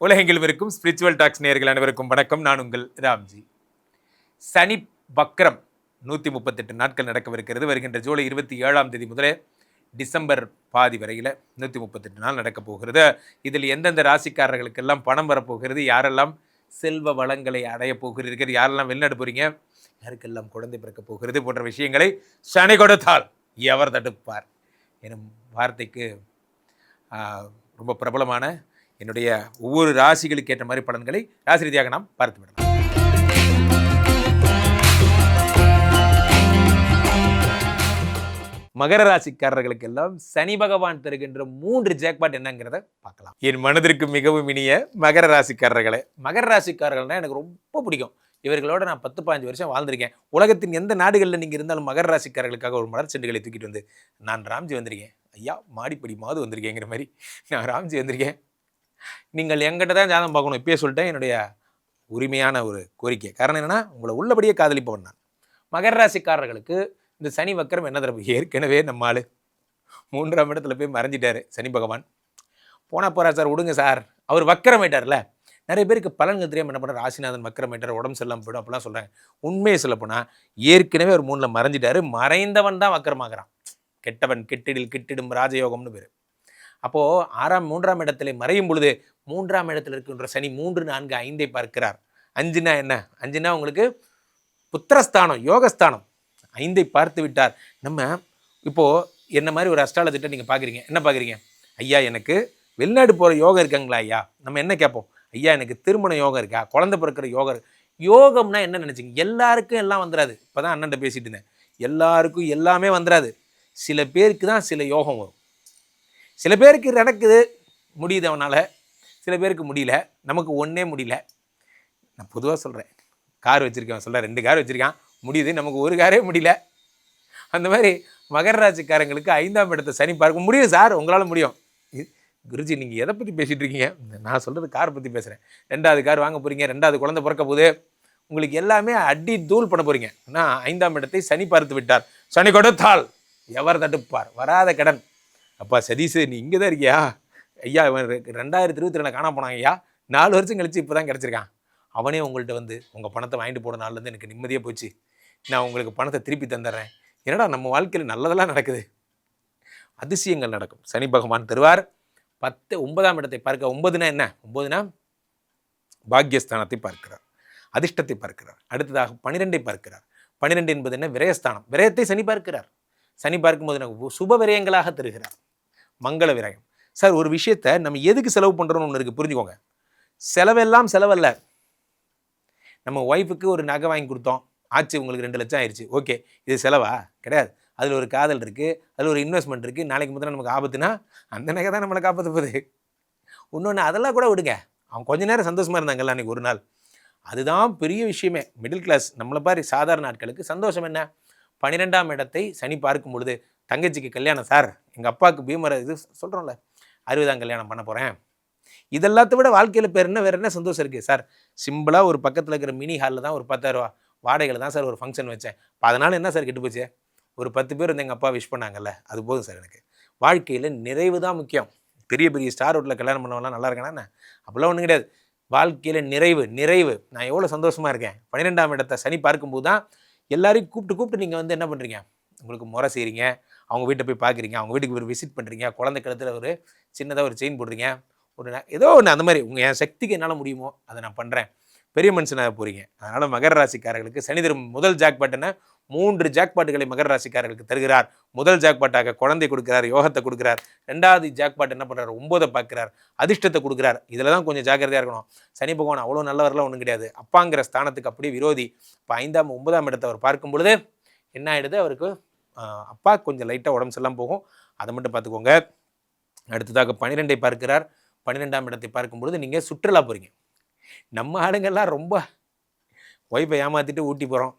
உலகெங்கிலும் இருக்கும் spiritual tax நேயர்கள் அனைவருக்கும் வணக்கம். நான் உங்கள் ராம்ஜி. சனி வக்ரம் 138 நாட்கள் நடக்கவிருக்கிறது. வருகின்ற ஜூலை 27 முதலே டிசம்பர் பாதி வரையில் 138 நாள் நடக்கப் போகிறது. இதில் எந்தெந்த ராசிக்காரர்களுக்கெல்லாம் பணம் வரப்போகிறது, யாரெல்லாம் செல்வ வளங்களை அடையப் போகிறீர்கள், யாரெல்லாம் வெளிநாடு போகிறீங்க, யாருக்கெல்லாம் குழந்தை பிறக்கப் போகிறது போன்ற விஷயங்களை சனி கொடுத்தால் எவர் தடுப்பார் எனும் வார்த்தைக்கு ரொம்ப பிரபலமான என்னுடைய ஒவ்வொரு ராசிகளுக்கு ஏற்ற மாதிரி பலன்களை ராசி ரீதியாக நாம் பார்த்து விடலாம். மகர ராசிக்காரர்களுக்கு எல்லாம் சனி பகவான் தருகின்ற 3 ஜாக்பாட் என்னங்கிறத பார்க்கலாம். என் மனதிற்கு மிகவும் இனிய மகர ராசிக்காரர்களே, மகர ராசிக்காரர்கள்னா எனக்கு ரொம்ப பிடிக்கும். இவர்களோட நான் 10-15 வருஷம் வாழ்ந்திருக்கேன். உலகத்தின் எந்த நாடுகளில் நீங்கள் இருந்தாலும் மகர ராசிக்காரர்களுக்காக ஒரு மலர் செண்டுகளை தூக்கிட்டு வந்து நான் ராம்ஜி வந்திருக்கேன், ஐயா மாடிப்படி மாது வந்திருக்கேங்கிற மாதிரி நான் ராம்ஜி வந்திருக்கேன். நீங்கள் எங்கிட்ட தான் ஜாதகம் பார்க்கணும். இப்பயே சொல்லிட்டேன், என்னுடைய உரிமையான ஒரு கோரிக்கை. காரணம் என்னென்னா, உங்களை உள்ளபடியே காதலிப்பவன் நான். மகர ராசிக்காரர்களுக்கு இந்த சனி வக்கரம் என்ன தரப்பு? ஏற்கனவே நம்ம ஆள் 3ஆம் இடத்துல போய் மறைஞ்சிட்டாரு சனி பகவான். போனால் போகிறார் சார், விடுங்க சார், அவர் வக்கரம் ஆயிட்டார்ல. நிறைய பேருக்கு பலன்கள் தெரியாமல் என்ன பண்ணுறாரு, ராசிநாதன் வக்கரம் ஆயிட்டார், உடம்பு செல்லாமல் போய்டும் அப்படிலாம் சொல்கிறாங்க. உண்மையை சொல்லப்போனால் ஏற்கனவே ஒரு 3ல் மறைஞ்சிட்டாரு. மறைந்தவன் தான் வக்கரமாகறான். கெட்டவன் கெட்டிடில் கிட்டிடும் ராஜயோகம்னு பேர். அப்போது 3ஆம் இடத்துல மறையும் பொழுது 3ஆம் இடத்துல இருக்கின்ற சனி 3, 4, 5 பார்க்கிறார். 5னா என்ன? 5னா உங்களுக்கு புத்திரஸ்தானம், யோகஸ்தானம். 5 பார்த்து விட்டார். நம்ம இப்போது என்ன மாதிரி ஒரு அஸ்ட்ராலஜிட்ட நீங்கள் பார்க்குறீங்க, என்ன பார்க்குறீங்க? ஐயா எனக்கு வெளிநாடு போகிற யோகம் இருக்காங்களா ஐயா? நம்ம என்ன கேட்போம்? ஐயா எனக்கு திருமண யோகம் இருக்கா, குழந்தை பிறக்கிற யோகம். யோகம்னா என்ன நினச்சிங்க? எல்லாருக்கும் எல்லாம் வந்துடாது. இப்போ தான் அண்ணன்ட்ட பேசிட்டு இருந்தேன், எல்லாருக்கும் எல்லாமே வந்துடாது. சில பேருக்கு தான் சில யோகம் வரும். சில பேருக்கு நடக்குது, முடியுது அவனால், சில பேருக்கு முடியல. நமக்கு ஒன்றே முடியல. நான் பொதுவாக சொல்கிறேன், கார் வச்சுருக்கேன் சொல்கிறேன், 2 கார் வச்சுருக்கான், முடியுது, நமக்கு ஒரு காரே முடியல. அந்த மாதிரி மகர ராசிக்காரங்களுக்கு 5ஆம் இடத்தை சனி பார்க்க முடியும் சார், உங்களால் முடியும். குருஜி நீங்கள் எதை பற்றி பேசிகிட்டு இருக்கீங்க? நான் சொல்கிறது கார் பற்றி பேசுகிறேன். 2வது கார் வாங்க போகிறீங்க, 2வது குழந்தை பிறக்க போகுது, உங்களுக்கு எல்லாமே அடி தூள் பண்ண போகிறீங்க. ஆனால் 5ஆம் இடத்தை சனி பார்த்து விட்டார். சனி கொடுத்தால் எவர் தடுப்பார்? வராத கடன். அப்பா சதீஷ் நீ இங்கே தான் இருக்கியா ஐயா? இவன் 2022 காண போனாங்க ஐயா, 4 வருஷம் கழிச்சு இப்போ தான் கிடச்சிருக்கான். அவனே உங்கள்கிட்ட வந்து உங்கள் பணத்தை வாங்கிட்டு போன நாள்லேருந்து எனக்கு நிம்மதியாக போச்சு, நான் உங்களுக்கு பணத்தை திருப்பி தந்துடுறேன். என்னடா நம்ம வாழ்க்கையில் நல்லதெல்லாம் நடக்குது, அதிசயங்கள் நடக்கும். சனி பகவான் தருவார். 9ஆம் இடத்தை பார்க்க. 9னா என்ன? 9னா பாக்யஸ்தானத்தை பார்க்கிறார், அதிர்ஷ்டத்தை பார்க்கிறார். அடுத்ததாக 12ஐ பார்க்கிறார். 12 என்பது என்ன? விரயஸ்தானம். விரயத்தை சனி பார்க்கிறார். சனி பார்க்கும்போது எனக்கு சுப விரயங்களாக தருகிறார், மங்கள விரயம். சார் ஒரு விஷயத்தை நம்ம எதுக்கு செலவு பண்ணுறோன்னு ஒன்று இருக்குது, புரிஞ்சுக்கோங்க. செலவெல்லாம் செலவல்ல. நம்ம ஒய்ஃபுக்கு ஒரு நகை வாங்கி கொடுத்தோம், ஆச்சு உங்களுக்கு 2 லட்சம் ஆயிடுச்சு, ஓகே, இது செலவா? கிடையாது. அதில் ஒரு காதல் இருக்குது, அதில் ஒரு இன்வெஸ்ட்மெண்ட் இருக்குது. நாளைக்கு முதல்ல நமக்கு ஆபத்துனா அந்த நகை தான் நம்மளை காப்பாற்ற போகுது. இன்னொன்று அதெல்லாம் கூட விடுங்க, அவன் கொஞ்ச நேரம் சந்தோஷமாக இருந்தாங்கல்ல அன்றைக்கி ஒரு நாள், அதுதான் பெரிய விஷயமே. மிடில் கிளாஸ் நம்மளை மாதிரி சாதாரண ஆட்களுக்கு சந்தோஷம் என்ன? 12ஆம் இடத்தை சனி பார்க்கும் பொழுது தங்கச்சிக்கு கல்யாணம் சார், எங்கள் அப்பாவுக்கு பீமர இது சொல்கிறோம்ல, 60ஆம் கல்யாணம் பண்ண போகிறேன். இதெல்லாத்த விட வாழ்க்கையில் வேறு என்ன சந்தோஷம் இருக்குது சார்? சிம்பிளாக ஒரு பக்கத்தில் இருக்கிற மினி ஹாலில் தான் ஒரு 10,000 ரூபா வாடகையில் தான் சார் ஒரு ஃபங்க்ஷன் வச்சேன். அதனால் என்ன சார் கெட்டு போச்சு? ஒரு 10 பேர் வந்து எங்கள் அப்பா விஷ் பண்ணாங்கல்ல, அது போதும் சார். எனக்கு வாழ்க்கையில் நிறைவு தான் முக்கியம். பெரிய பெரிய ஸ்டார் ரோட்டில் கல்யாணம் பண்ணவங்களாம் நல்லா இருக்கானா என்ன? அப்படிலாம் ஒன்றும் கிடையாது. வாழ்க்கையில் நிறைவு. நான் எவ்வளோ சந்தோஷமாக இருக்கேன். 12ஆம் இடத்தை சனி பார்க்கும்போது தான் எல்லாரையும் கூப்பிட்டு நீங்கள் வந்து என்ன பண்ணுறீங்க, உங்களுக்கு முறை செய்கிறீங்க, அவங்க வீட்டை போய் பார்க்குறீங்க, அவங்க வீட்டுக்கு ஒரு விசிட் பண்ணுறீங்க, குழந்தை கழுத்தில் ஒரு சின்னதாக ஒரு செயின் போடுறீங்க, ஒரு ஏதோ ஒன்று அந்த மாதிரி என் சக்திக்கு என்னால் முடியுமோ அதை நான் பண்ணுறேன், பெரிய மனுஷனாக போகிறீங்க. அதனால் மகர ராசிக்காரர்களுக்கு சனி தரும் முதல் ஜாக்பாட்டுன்னா 3 ஜாக்பாட்டுகளை மகர ராசிக்காரர்களுக்கு தருகிறார். முதல் ஜாக்பாட்டாக குழந்தை கொடுக்குறார், யோகத்தை கொடுக்குறார். 2வது ஜாக்பாட் என்ன பண்ணுறாரு? 9ஐ பார்க்குறார், அதிர்ஷ்டத்தை கொடுக்குறார். இதில் தான் கொஞ்சம் ஜாக்கிரதையாக இருக்கணும். சனி பகவான் அவ்வளோ நல்லவரெலாம் ஒன்றும் கிடையாது. அப்பாங்கிற ஸ்தானத்துக்கு அப்படியே விரோதி. இப்போ 5ஆம் 9ஆம் இடத்தை அவர் பார்க்கும் பொழுது என்ன ஆகிடுது? அவருக்கு அப்பா கொஞ்சம் லைட்டாக உடம்பு செல்லாம் போகும், அதை மட்டும் பார்த்துக்கோங்க. அடுத்ததாக 12ஐ பார்க்கிறார். 12ஆம் இடத்தை பார்க்கும்பொழுது நீங்கள் சுற்றுலா போகிறீங்க. நம்ம ஆளுங்கள்லாம் ரொம்ப ஒய்ஃபை ஏமாற்றிட்டு ஊட்டி போகிறோம்,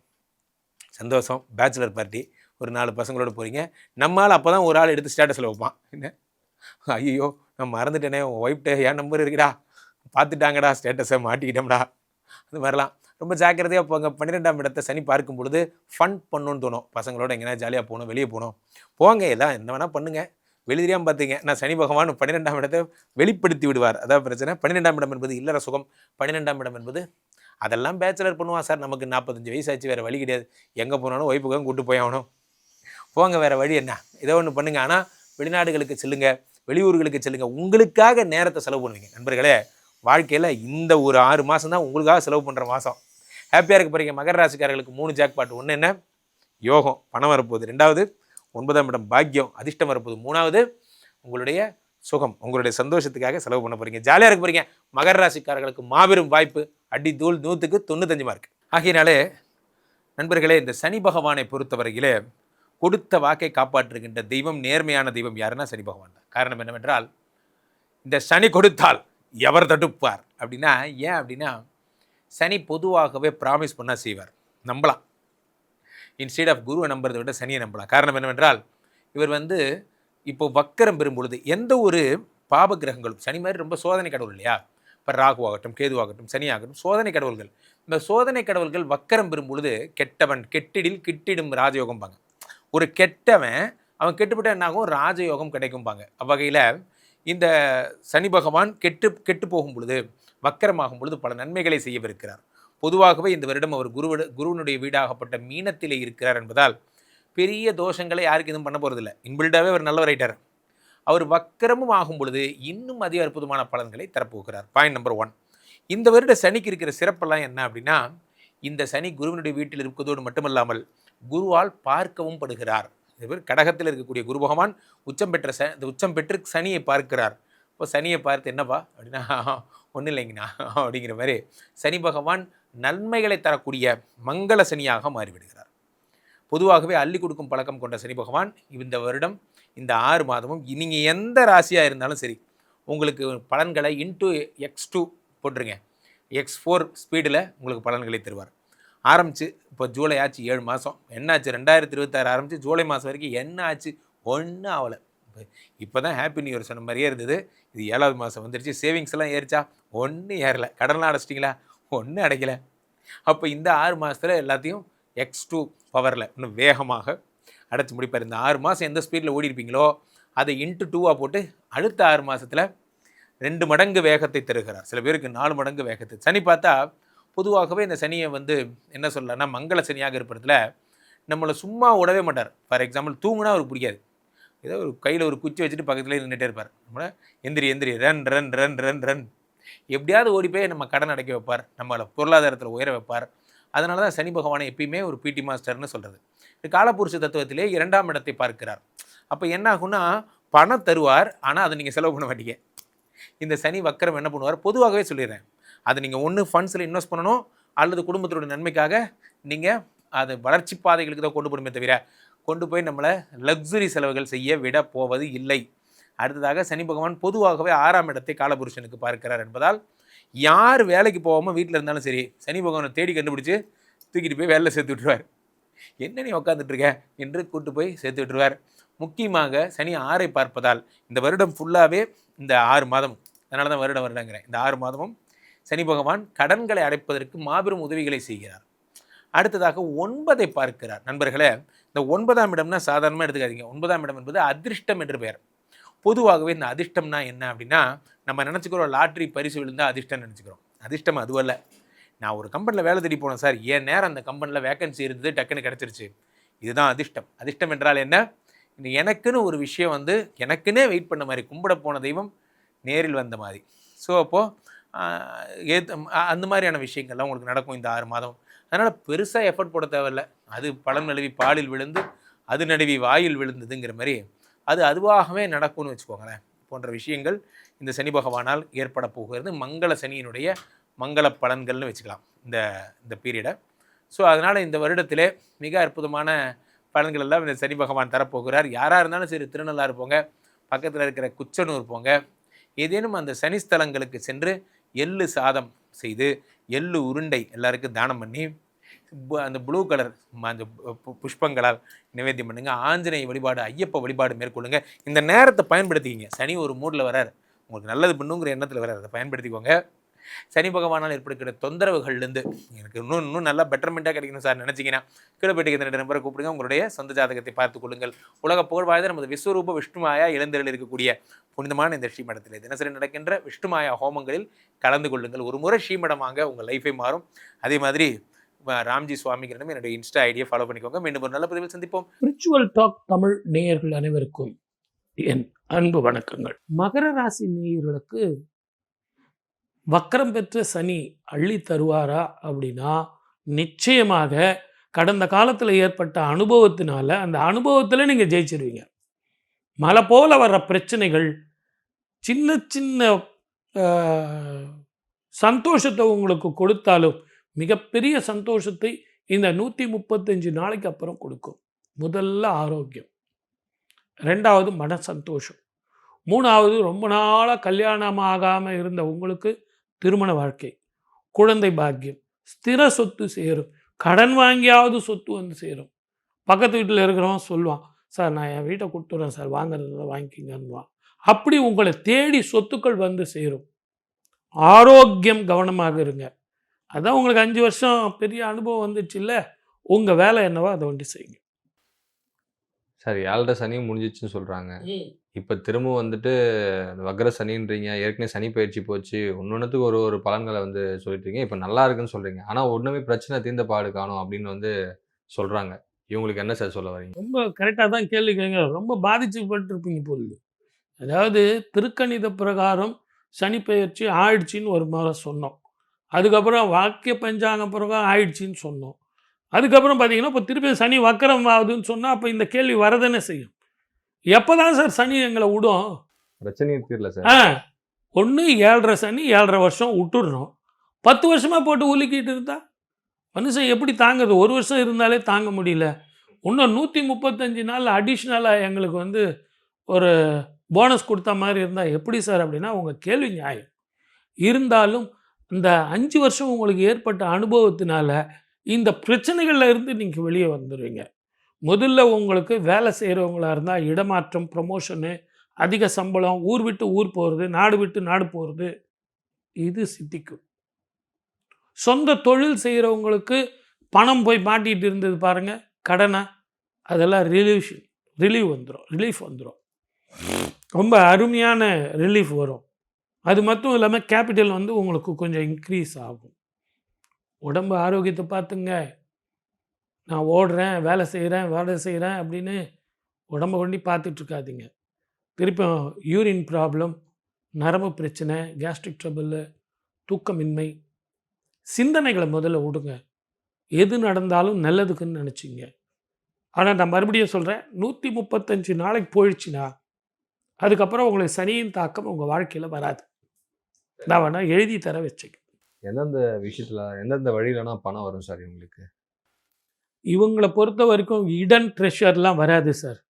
சந்தோஷம், பேச்சுலர் பார்ட்டி, ஒரு 4 பசங்களோட போகிறீங்க. நம்மளால் அப்போ தான் ஒரு ஆள் எடுத்து ஸ்டேட்டஸில் வைப்பான், என்ன ஐயோ நான் மறந்துட்டேனே, உன் ஒய்ஃப்ட்ட என் நம்பர் இருக்குடா, பார்த்துட்டாங்கடா, ஸ்டேட்டஸை மாட்டிக்கிட்டோம்டா. அது மாதிரிலாம் ரொம்ப ஜாக்கிரதையாக போங்க. 12ஆம் இடத்தை சனி பார்க்கும் பொழுது ஃபன் பண்ணணுன்னு தோணும். பசங்களோட எங்கேனா ஜாலியாக போகணும், வெளியே போகணும், போங்க, எல்லாம் என்ன வேணால் பண்ணுங்கள். வெளியேறியாமல் பார்த்தீங்க நான் சனி பகவான் 12ஆம் இடத்தை வெளிப்படுத்தி விடுவார். அதான் பிரச்சனை. 12ஆம் இடம் என்பது இல்லற சுகம். 12ஆம் இடம் என்பது அதெல்லாம் பேச்சுலர் பண்ணுவான் சார், நமக்கு 45 வயசு ஆச்சு, வேறு வழி கிடையாது, எங்கே போனாலும் ஒய்ஃபுக்காக கூட்டு போய் ஆகணும், போங்க வேறு வழி என்ன, ஏதோ ஒன்று பண்ணுங்க. ஆனால் வெளிநாடுகளுக்கு செல்லுங்க, வெளியூர்களுக்கு செல்லுங்க, உங்களுக்காக நேரத்தை செலவு பண்ணுவீங்க. நண்பர்களே, வாழ்க்கையில் இந்த ஒரு 6 மாதம் தான் உங்களுக்காக செலவு பண்ணுற மாதம். ஹாப்பியாக இருக்க போகிறீங்க. மகர ராசிக்காரர்களுக்கு 3 ஜாக்பாட். ஒன்று என்ன, யோகம், பணம் வரப்போகுது. 2வது 9ஆம் இடம் பாக்கியம், அதிர்ஷ்டம் வரப்போகுது. 3வது உங்களுடைய சுகம், உங்களுடைய சந்தோஷத்துக்காக செலவு பண்ண போகிறீங்க, ஜாலியாக இருக்க போகிறீங்க. மகர ராசிக்காரர்களுக்கு மாபெரும் வாய்ப்பு, அடி தூள் 100க்கு 95 மார்க். ஆகையினாலே நண்பர்களே, இந்த சனி பகவானை பொறுத்தவரையிலே கொடுத்த வாக்கை காப்பாற்றுகின்ற தெய்வம், நேர்மையான தெய்வம் யாருன்னா சனி பகவான் தான். காரணம் என்னவென்றால், இந்த சனி கொடுத்தால் எவர் தடுப்பார் அப்படின்னா, ஏன் அப்படின்னா சனி பொதுவாகவே ப்ராமிஸ் பண்ணால் செய்வார், நம்பலாம். இன்ஸ்டீட் ஆஃப் குருவை நம்புறதை விட சனியை நம்பலாம். காரணம் என்னவென்றால், இவர் இப்போ வக்கரம் பெறும் பொழுது எந்த ஒரு பாப கிரகங்களும், சனி மாதிரி ரொம்ப சோதனை கடவுள் இல்லையா, இப்போ ராகுவாகட்டும், கேதுவாகட்டும், சனியாகட்டும், சோதனை கடவுள்கள். இந்த சோதனை கடவுள்கள் வக்கரம் பெறும் பொழுது கெட்டவன் கெட்டிடில் கிட்டிடும் ராஜயோகம்பாங்க. ஒரு கெட்டவன் அவன் கெட்டுப்பட்ட என்னாகும், ராஜயோகம் கிடைக்கும்பாங்க. அவ்வகையில் இந்த சனி பகவான் கெட்டு போகும் பொழுது, வக்கரமாகும் பொழுது பல நன்மைகளை செய்யவிருக்கிறார். பொதுவாகவே இந்த வருடம் அவர் குருவனுடைய வீடாகப்பட்ட மீனத்திலே இருக்கிறார் என்பதால் பெரிய தோஷங்களை யாருக்கு எதுவும் பண்ண போகிறதில்ல. இன்பில்டாகவே அவர் நல்லவர் ஆயிட்டார். அவர் வக்கரமும் ஆகும் பொழுது இன்னும் அதிக அற்புதமான பலன்களை தரப்போகிறார். பாயிண்ட் நம்பர் 1, இந்த வருட சனிக்கு இருக்கிற சிறப்பெல்லாம் என்ன அப்படின்னா, இந்த சனி குருவனுடைய வீட்டில் இருப்பதோடு மட்டுமல்லாமல் குருவால் பார்க்கவும் படுகிறார். இவர் கடகத்தில் இருக்கக்கூடிய குரு பகவான் உச்சம் பெற்று சனியை பார்க்கிறார். இப்போ சனியை பார்த்து என்னப்பா அப்படின்னா, ஒன்றும் இல்லைங்கண்ணா அப்படிங்கிற மாதிரி சனி பகவான் நன்மைகளை தரக்கூடிய மங்கள சனியாக மாறிவிடுகிறார். பொதுவாகவே அள்ளி கொடுக்கும் பழக்கம் கொண்ட சனி பகவான் இந்த வருடம் இந்த 6 மாதமும் நீங்கள் எந்த ராசியாக இருந்தாலும் சரி, உங்களுக்கு பலன்களை x2 போட்டுருங்க, x4 ஸ்பீடில் உங்களுக்கு பலன்களை தருவார். ஆரம்பித்து இப்போ ஜூலை ஆச்சு, 7 மாதம் என்னாச்சு, 2026 ஆரம்பித்து ஜூலை மாதம் வரைக்கும் என்ன ஆச்சு, ஒன்றும் ஆகலை. இப்போ தான் ஹாப்பி நியூ இயர் சொன்ன மாதிரியே இருந்தது. இது 7வது மாதம் வந்துருச்சு. சேவிங்ஸ் எல்லாம் ஏறிச்சா, ஒன்றும் ஏறலை. கடன்லாம் அடைச்சிட்டிங்களா, ஒன்றும் அடைக்கலை. அப்போ இந்த 6 மாதத்தில் எல்லாத்தையும் x2 பவரில் இன்னும் வேகமாக அடைச்சி முடிப்பார். இந்த 6 மாதம் எந்த ஸ்பீடில் ஓடி இருப்பீங்களோ அதை இன்ட்டு 2ஆக போட்டு அடுத்த 6 மாதத்தில் 2 மடங்கு வேகத்தை தருகிறார். சில பேருக்கு 4 மடங்கு வேகத்தை. சனி பார்த்தா பொதுவாகவே இந்த சனியை என்ன சொல்லலாம்னா, மங்கள சனியாக இருப்பதில் நம்மளை சும்மா விடவே மாட்டார். ஃபார் எக்ஸாம்பிள், தூங்குனா அவருக்கு பிடிக்காது. ஏதோ ஒரு கையில் ஒரு குச்சி வச்சுட்டு பக்கத்தில் நின்றுட்டே இருப்பார். நம்மளை எந்திரி run run run run run எப்படியாவது ஓடி போய் நம்ம கடன் அடைக்க வைப்பார், நம்மளை பொருளாதாரத்தில் உயர வைப்பார். அதனால தான் சனி பகவானை எப்பயுமே ஒரு பிடி மாஸ்டர்னு சொல்கிறது. காலபுருஷ தத்துவத்திலே 2ஆம் இடத்தை பார்க்கிறார். அப்போ என்ன ஆகும்னா, பணம் தருவார், ஆனால் அதை நீங்கள் செலவு பண்ண மாட்டீங்க. இந்த சனி வக்கரம் என்ன பண்ணுவார், பொதுவாகவே சொல்லிடுறேன், அதை நீங்கள் ஒன்று ஃபண்ட்ஸில் இன்வெஸ்ட் பண்ணணும், அல்லது குடும்பத்தோட நன்மைக்காக நீங்கள் அது வளர்ச்சி பாதைகளுக்கு தான் கொண்டு போடுமே தவிர கொண்டு போய் நம்மளை லக்ஸுரி செலவுகள் செய்ய விட போவது இல்லை. அடுத்ததாக சனி பகவான் பொதுவாகவே 6ஆம் இடத்தை காலபுருஷனுக்கு பார்க்கிறார் என்பதால் யார் வேலைக்கு போகாமல் வீட்டில் இருந்தாலும் சரி, சனி பகவானை தேடி கண்டுபிடிச்சி தூக்கிட்டு போய் வேலையில் சேர்த்து விட்டுருவார். என்ன நீ உட்காந்துட்ருக்க என்று கூட்டு போய் சேர்த்து விட்டுருவார். முக்கியமாக சனி 6ஐ பார்ப்பதால் இந்த வருடம் ஃபுல்லாகவே இந்த 6 மாதம், அதனால தான் வருடங்கிறேன், இந்த 6 மாதமும் சனி பகவான் கடன்களை அடைப்பதற்கு மாபெரும் உதவிகளை செய்கிறார். அடுத்ததாக 9ஐ பார்க்கிறார். நண்பர்களே, இந்த 9ஆம் இடம்னா சாதாரணமாக எடுத்துக்காதீங்க. 9ஆம் இடம் என்பது அதிர்ஷ்டம் என்று பெயர். பொதுவாகவே இந்த அதிர்ஷ்டம்னா என்ன அப்படின்னா, நம்ம நினச்சிக்கிறோம் லாட்ரி பரிசு விழுந்தால் அதிர்ஷ்டம் நினச்சிக்கிறோம். அதிர்ஷ்டம் அதுவல்ல. நான் ஒரு கம்பெனியில் வேலை தேடி போனேன் சார், என் நேரம் அந்த கம்பெனியில் வேக்கன்சி இருந்தது, டக்குன்னு கிடச்சிருச்சு, இதுதான் அதிர்ஷ்டம். அதிர்ஷ்டம் என்றால் என்ன, இந்த எனக்குன்னு ஒரு விஷயம் எனக்குன்னே வெயிட் பண்ண மாதிரி, கும்பிட போன தெய்வம் நேரில் வந்த மாதிரி. ஸோ அப்போது அந்த மாதிரியான விஷயங்கள்லாம் உங்களுக்கு நடக்கும் இந்த 6 மாதம். அதனால் பெருசாக எஃபர்ட் போட தேவையில்லை. அது பழம் நழுவி பாலில் விழுந்து அது நழுவி வாயில் விழுந்ததுங்கிற மாதிரி அது அதுவாகவே நடக்கும்னு வச்சுக்கோங்களேன். போன்ற விஷயங்கள் இந்த சனி பகவானால் ஏற்பட போகிறது. மங்கள சனியினுடைய மங்கள பலன்கள்னு வச்சுக்கலாம் இந்த பீரியடை. ஸோ அதனால் இந்த வருடத்திலே மிக அற்புதமான பலன்கள் எல்லாம் இந்த சனி பகவான் தரப்போகிறார். யாராக இருந்தாலும் சரி, திருநள்ளாறு போங்க, பக்கத்தில் இருக்கிற குச்சனூர் போங்க, ஏதேனும் அந்த சனி ஸ்தலங்களுக்கு சென்று எள்ளு சாதம் செய்து எள்ளு உருண்டை எல்லாருக்கும் தானம் பண்ணி அந்த ப்ளூ கலர் அந்த புஷ்பங்களால் நிவேத்தியம் பண்ணுங்க. ஆஞ்சநேய வழிபாடு, ஐயப்ப வழிபாடு மேற்கொள்ளுங்க. இந்த நேரத்தை பயன்படுத்திக்கிங்க. சனி ஒரு மூடில் வரார், உங்களுக்கு நல்லது பண்ணுங்கிற எண்ணத்தில் வரார், அதை பயன்படுத்திக்கோங்க. சனி பகவானால் ஏற்படுகிற தொந்தரவுகள்லேருந்து எனக்கு இன்னும் நல்லா பெட்டர்மெண்ட்டாக கிடைக்கணும் சார் நினச்சிங்கன்னா கீழே போயிட்டு 2 நம்பரை கூப்பிடுங்க. உங்களுடைய சொந்த ஜாதகத்தை பார்த்துக் கொள்ளுங்கள். உலக புகழ் வாய்ந்த நமது விஸ்வரூப விஷ்ணுமாயா எழுந்தருள் இருக்கக்கூடிய புனிதமான இந்த ஸ்ரீமடத்தில் தினசரி நடக்கின்ற விஷ்ணுமாயா ஹோமங்களில் கலந்து கொள்ளுங்கள். ஒரு முறை ஸ்ரீமடமாங்க உங்கள் லைஃபே மாறும். அதே மாதிரி ராம்ஜி சுவாமிகளிடம் என்னுடைய இன்ஸ்டா ஐடியை ஃபாலோ பண்ணிக்கோங்க. மீண்டும் ஒரு நல்ல பதிவில் சந்திப்போம். ஸ்பிரிச்சுவல் டாக் தமிழ் நேயர்கள் அனைவருக்கும் என் அன்பு வணக்கங்கள். மகர ராசி நேயர்களுக்கு வக்கரம் பெற்ற சனி அள்ளி தருவாரா அப்படின்னா, நிச்சயமாக கடந்த காலத்தில் ஏற்பட்ட அனுபவத்தினால அந்த அனுபவத்தில் நீங்கள் ஜெயிச்சிருவீங்க. மலை போல வர்ற பிரச்சனைகள் சின்ன சின்ன சந்தோஷத்தை உங்களுக்கு கொடுத்தாலும் மிகப்பெரிய சந்தோஷத்தை இந்த 135 நாளைக்கு அப்புறம் கொடுக்கும். முதல்ல ஆரோக்கியம், 2வது மன சந்தோஷம், 3வது ரொம்ப நாளாக கல்யாணம் ஆகாமல் இருந்த உங்களுக்கு திருமண வாழ்க்கை, குழந்தை பாக்கியம், ஸ்திர சொத்து சேரும், கடன் வாங்கியாவது சொத்து வந்து சேரும். பக்கத்து வீட்டில் இருக்கிறவன் சொல்லுவான், சார் நான் என் வீட்டை கொடுத்துட்றேன் சார், வாங்குறதுல வாங்கிக்கிங்கன்னுவான். அப்படி உங்களை தேடி சொத்துக்கள் வந்து சேரும். ஆரோக்கியம் கவனமாக இருங்க. அதான் உங்களுக்கு 5 வருஷம் பெரிய அனுபவம் வந்துச்சு இல்லை, உங்கள் வேலை என்னவோ அதை வண்டி செய்யுங்க. சார் 7.5 சனியும் முடிஞ்சிச்சுன்னு சொல்கிறாங்க. இப்போ திரும்ப வந்துட்டு வக்ர சனின்றீங்க, ஏற்கனவே சனி பயிற்சி போச்சு, ஒன்னொன்றுத்துக்கு ஒரு பலன்களை வந்து சொல்லிட்டுருக்கீங்க. இப்போ நல்லா இருக்குன்னு சொல்கிறீங்க, ஆனால் ஒன்றுமே பிரச்சனை தீர்ந்த பாடு காணும் அப்படின்னு வந்து சொல்கிறாங்க. இவங்களுக்கு என்ன சார் சொல்ல வரீங்க? ரொம்ப கரெக்டாக தான் கேள்வி கேட்க, ரொம்ப பாதிச்சுப்பட்டுருப்பீங்க பொருள். அதாவது திருக்கணித பிரகாரம் சனி பயிற்சி ஆயிடுச்சின்னு ஒரு முறை சொன்னோம். அதுக்கப்புறம் வாக்கிய பஞ்சாங்க பிரகாரம் ஆயிடுச்சின்னு சொன்னோம். அதுக்கப்புறம் பார்த்தீங்கன்னா இப்போ திருப்பி சனி வக்கரம் ஆகுதுன்னு சொன்னால் அப்போ இந்த கேள்வி வரதானே செய்யும். எப்போ தான் சார் சனி எங்களை விடும்? பிரச்சனையே தீரல சார். ஒன்று 7.5 சனி 7.5 வருஷம் விட்டுடணும். 10 வருஷமாக போட்டு உலுக்கிட்டு இருந்தா மனுஷன் எப்படி தாங்குறது? 1 வருஷம் இருந்தாலே தாங்க முடியல. இன்னும் 135 நாள் அடிஷ்னலாக எங்களுக்கு வந்து ஒரு போனஸ் கொடுத்த மாதிரி இருந்தால் எப்படி சார் அப்படின்னா உங்கள் கேள்வி நியாயம். இருந்தாலும் இந்த 5 வருஷம் உங்களுக்கு ஏற்பட்ட அனுபவத்தினால இந்த பிரச்சனைகளில் இருந்து நீங்கள் வெளியே வந்துடுவீங்க. முதல்ல உங்களுக்கு வேலை செய்கிறவங்களா இருந்தால் இடமாற்றம், ப்ரமோஷனு, அதிக சம்பளம், ஊர் விட்டு ஊர் போகிறது, நாடு விட்டு நாடு போகிறது, இது சித்திக்கும். சொந்த தொழில் செய்கிறவங்களுக்கு பணம் போய் மாட்டிகிட்டு இருந்தது பாருங்கள், கடனை, அதெல்லாம் ரிலீஃப் வந்துடும். ரொம்ப அருமையான ரிலீஃப் வரும். அது மட்டும் இல்லாமல் கேபிட்டல் வந்து உங்களுக்கு கொஞ்சம் இன்க்ரீஸ் ஆகும். உடம்பு ஆரோக்கியத்தை பார்த்துங்க. நான் ஓடுறேன், வேலை செய்கிறேன் அப்படின்னு உடம்பை கொண்டு பார்த்துட்ருக்காதீங்க. திருப்பி யூரின் ப்ராப்ளம், நரம்பு பிரச்சனை, கேஸ்ட்ரிக் ட்ரபிள், தூக்கமின்மை, சிந்தனைகளை முதல்ல விடுங்க. எது நடந்தாலும் நல்லதுக்குன்னு நினச்சிங்க. ஆனால் நான் மறுபடியும் சொல்கிறேன், 135 நாளைக்கு போயிடுச்சுன்னா அதுக்கப்புறம் உங்களுக்கு சனியின் தாக்கம் உங்கள் வாழ்க்கையில் வராது. நான் வேணால் எழுதி தர வச்சுக்க. எந்தெந்த விஷயத்தில் எந்தெந்த வழியிலனா பணம் வரும் சார் இவங்களுக்கு? இவங்களை பொறுத்த வரைக்கும் இடன் ட்ரெஷர்லாம் வராது சார்.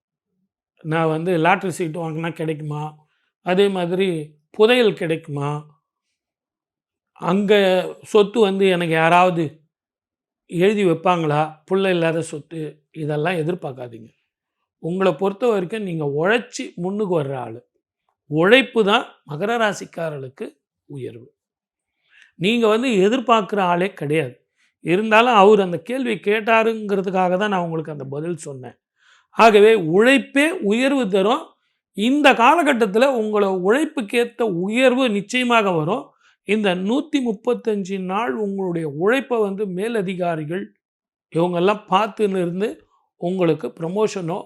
நான் வந்து லாட்ரி சீட்டு வாங்கினா கிடைக்குமா, அதே மாதிரி புதையல் கிடைக்குமா, அங்கே சொத்து வந்து எனக்கு யாராவது எழுதி வைப்பாங்களா, புள்ள இல்லாத சொத்து, இதெல்லாம் எதிர்பார்க்காதீங்க. உங்களை பொறுத்த வரைக்கும் நீங்கள் உழைச்சி முன்னுக்கு வர்ற ஆள். உழைப்பு தான் மகர ராசிக்காரர்களுக்கு உயர்வு. நீங்கள் வந்து எதிர்பார்க்குற ஆளே கிடையாது. இருந்தாலும் அவர் அந்த கேள்வி கேட்டாருங்கிறதுக்காக தான் நான் உங்களுக்கு அந்த பதில் சொன்னேன். ஆகவே உழைப்பே உயர்வு தரும். இந்த காலகட்டத்தில் உங்களை உழைப்புக்கேற்ற உயர்வு நிச்சயமாக வரும். இந்த 135 நாள் உங்களுடைய உழைப்பை வந்து மேலதிகாரிகள் இவங்கெல்லாம் பார்த்துன்னு இருந்து உங்களுக்கு ப்ரமோஷனோ,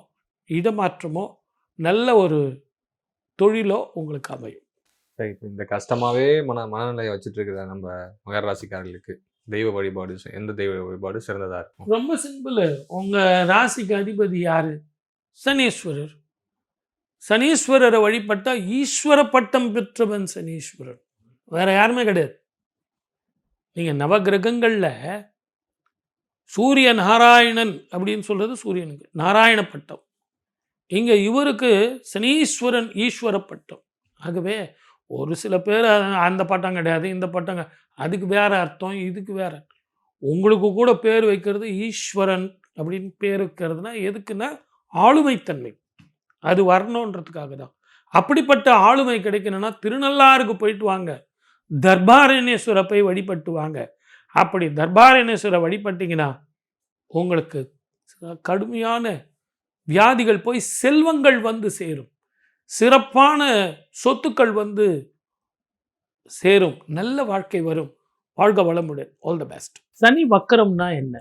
இடமாற்றமோ, நல்ல ஒரு தொழிலோ உங்களுக்கு அமையும். ரைட். இந்த கஷ்டமாகவே மனநிலையை வச்சுட்டு இருக்கிற நம்ம மகர ராசிக்காரர்களுக்கு தெய்வ வழிபாடு, எந்த தெய்வ வழிபாடு சிறந்ததாக இருக்கும்? ரொம்ப சிம்பிள். உங்கள் ராசிக்கு அதிபதி யார்? சனீஸ்வரர். சனீஸ்வரரை வழிபட்டால் ஈஸ்வர பட்டம் பெற்றவன் சனீஸ்வரர், வேற யாருமே கிடையாது. நீங்கள் நவகிரகங்களில் சூரிய நாராயணன் அப்படின்னு சொல்கிறது சூரியனுக்கு நாராயண பட்டம். இங்கே இவருக்கு சனீஸ்வரன் ஈஸ்வர பட்டம். ஆகவே ஒரு சில பேர் அந்த பட்டம் கிடையாது, இந்த பட்டம் அதுக்கு வேற அர்த்தம், இதுக்கு வேற. உங்களுக்கு கூட பேர் வைக்கிறது ஈஸ்வரன் அப்படின்னு பேர் வைக்கிறதுனா எதுக்குன்னா ஆளுமைத்தன்மை அது வரணுன்றதுக்காக தான். அப்படிப்பட்ட ஆளுமை கிடைக்கணும்னா திருநள்ளாறுக்கு போயிட்டு வாங்க. தர்பாரண்யேஸ்வரை போய் வழிபட்டு வாங்க. அப்படி தர்பாரண்யேஸ்வரை வழிபட்டீங்கன்னா உங்களுக்கு கடுமையான வியாதிகள் போய் செல்வங்கள் வந்து சேரும், சிறப்பான சொத்துக்கள் வந்து சேரும், நல்ல வாழ்க்கை வரும். வாழ்க வளமுடன். All the best. சனி வக்கரம்னா என்ன,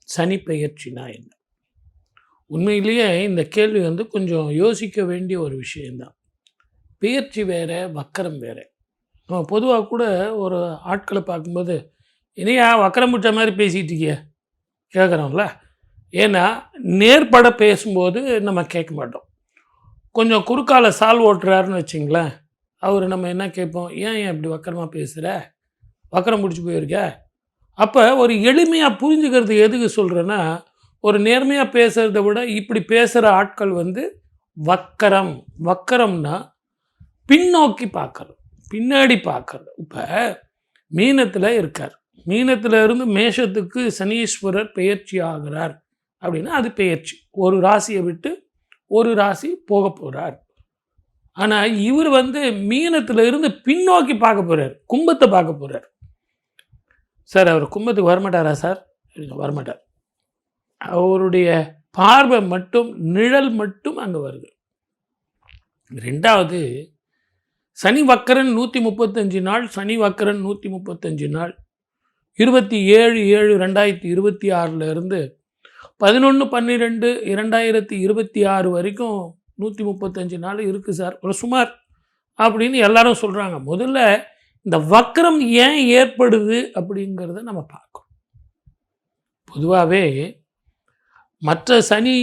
சனி பெயர்ச்சினா என்ன? உண்மையிலேயே இந்த கேள்வி வந்து கொஞ்சம் யோசிக்க வேண்டிய ஒரு விஷயம்தான். பெயர்ச்சி வேற, வக்கரம் வேற. நம்ம பொதுவாக கூட ஒரு ஆட்களை பார்க்கும்போது, இனியா வக்கரம் விட்ட மாதிரி பேசிகிட்டு இருக்கிய கேட்குறோம்ல. ஏன்னா நேர்பட பேசும்போது நம்ம கேட்க மாட்டோம். கொஞ்சம் குறுக்கால சால் ஓட்டுறாருன்னு வச்சிங்களேன், அவர் நம்ம என்ன கேட்போம், ஏன் இப்படி வக்கரமாக பேசுகிற, வக்கரம் பிடிச்சி போயிருக்க. அப்போ ஒரு எளிமையாக புரிஞ்சுக்கிறது எதுக்கு சொல்கிறேன்னா, ஒரு நேர்மையாக பேசுகிறத விட இப்படி பேசுகிற ஆட்கள் வந்து வக்கரம். வக்கரம்னா பின்னோக்கி பார்க்குறது, பின்னாடி பார்க்குறது. இப்போ மீனத்தில் இருக்கார், மீனத்தில் இருந்து மேஷத்துக்கு சனீஸ்வரர் பெயர்ச்சி ஆகிறார் அப்படின்னா அது பெயர்ச்சி. ஒரு ராசியை விட்டு ஒரு ராசி போக போகிறார். ஆனால் இவர் வந்து மீனத்தில் இருந்து பின்னோக்கி பார்க்க போகிறார், கும்பத்தை பார்க்க போகிறார். சார் அவர் கும்பத்துக்கு வரமாட்டாரா சார்? வரமாட்டார். அவருடைய பார்வை மட்டும், நிழல் மட்டும் அங்கே வருது. ரெண்டாவது, சனி வக்கரன் 135 நாள், சனி வக்கரன் 135 நாள் 27/7/2026 இருந்து 11/12/2026 வரைக்கும் 135 நாள் இருக்குது சார், ஒரு சுமார் அப்படின்னு எல்லாரும் சொல்கிறாங்க. முதல்ல இந்த வக்கரம் ஏன் ஏற்படுது அப்படிங்கிறத நம்ம பார்க்கணும். பொதுவாகவே மற்ற சனி,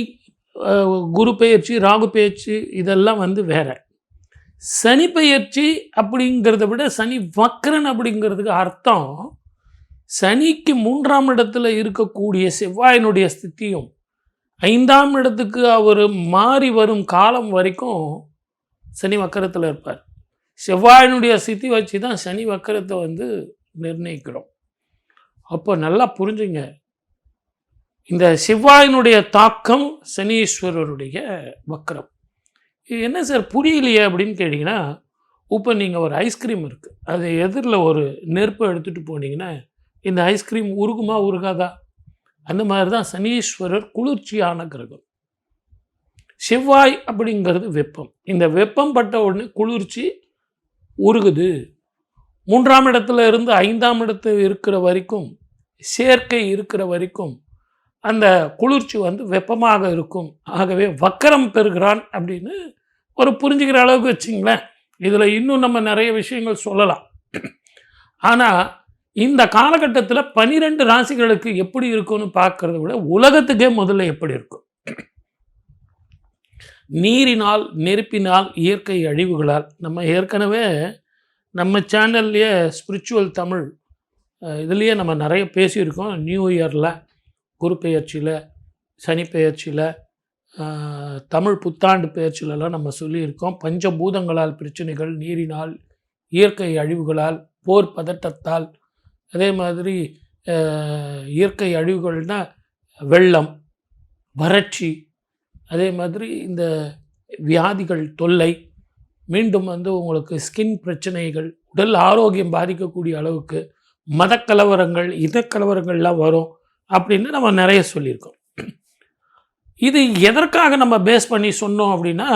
குரு பெயர்ச்சி, ராகு பெயர்ச்சி இதெல்லாம் வந்து வேற. சனி பெயர்ச்சி அப்படிங்கிறத விட சனி வக்கரன் அப்படிங்கிறதுக்கு அர்த்தம், சனிக்கு 3ஆம் இடத்துல இருக்கக்கூடிய செவ்வாயினுடைய ஸ்திதியும் 5ஆம் இடத்துக்கு அவர் மாறி வரும் காலம் வரைக்கும் சனி வக்கரத்தில் இருப்பார். செவ்வாயினுடைய ஸ்திதி வச்சு தான் சனி வக்கரத்தை வந்து நிர்ணயிக்கிறோம். அப்போ நல்லா புரிஞ்சுங்க, இந்த செவ்வாயினுடைய தாக்கம் சனீஸ்வரருடைய வக்கரம். இது என்ன சார் புரியலையே அப்படின்னு கேட்டிங்கன்னா, இப்போ நீங்கள் ஒரு ஐஸ்கிரீம் இருக்குது, அது எதிரில் ஒரு நெருப்பை எடுத்துகிட்டு போனீங்கன்னா இந்த ஐஸ்கிரீம் உருகுமா உருகாதா? அந்த மாதிரி தான் சனீஸ்வரர் குளிர்ச்சியான கிரகம். செவ்வாய் அப்படிங்கிறது வெப்பம். இந்த வெப்பம் பட்ட உடனே குளிர்ச்சி உருகுது. 3ஆம் இடத்துல இருந்து 5ஆம் இடத்துல இருக்கிற வரைக்கும், சேர்க்கை இருக்கிற வரைக்கும் அந்த குளிர்ச்சி வந்து வெப்பமாக இருக்கும். ஆகவே வக்கரம் பெறுகிறான் அப்படின்னு ஒரு புரிஞ்சுக்கிற அளவுக்கு வச்சிங்களேன். இதில் இன்னும் நம்ம நிறைய விஷயங்கள் சொல்லலாம். ஆனால் இந்த காலகட்டத்தில் 12 ராசிகளுக்கு எப்படி இருக்கும்னு பார்க்கறத விட உலகத்துக்கே முதல்ல எப்படி இருக்கும். நீரினால், நெருப்பினால், இயற்கை அழிவுகளால், நம்ம ஏற்கனவே நம்ம சேனல்லையே ஸ்பிரிச்சுவல் தமிழ் இதுலேயே நம்ம நிறைய பேசியிருக்கோம். நியூ இயரில், குரு பெயர்ச்சியில், சனி பெயர்ச்சியில், தமிழ் புத்தாண்டு பெயர்ச்சியிலலாம் நம்ம சொல்லியிருக்கோம். பஞ்சபூதங்களால் பிரச்சனைகள், நீரினால், இயற்கை அழிவுகளால், போர் பதட்டத்தால், அதே மாதிரி இயற்கை அழிவுகள்னால் வெள்ளம், வறட்சி, அதே மாதிரி இந்த வியாதிகள் தொல்லை, மீண்டும் வந்து உங்களுக்கு ஸ்கின் பிரச்சனைகள், உடல் ஆரோக்கியம் பாதிக்கக்கூடிய அளவுக்கு மதக்கலவரங்கள், இனக்கலவரங்கள்லாம் வரும் அப்படின்னு நம்ம நிறைய சொல்லியிருக்கோம். இது எதற்காக நம்ம பேஸ் பண்ணி சொன்னோம் அப்படின்னா,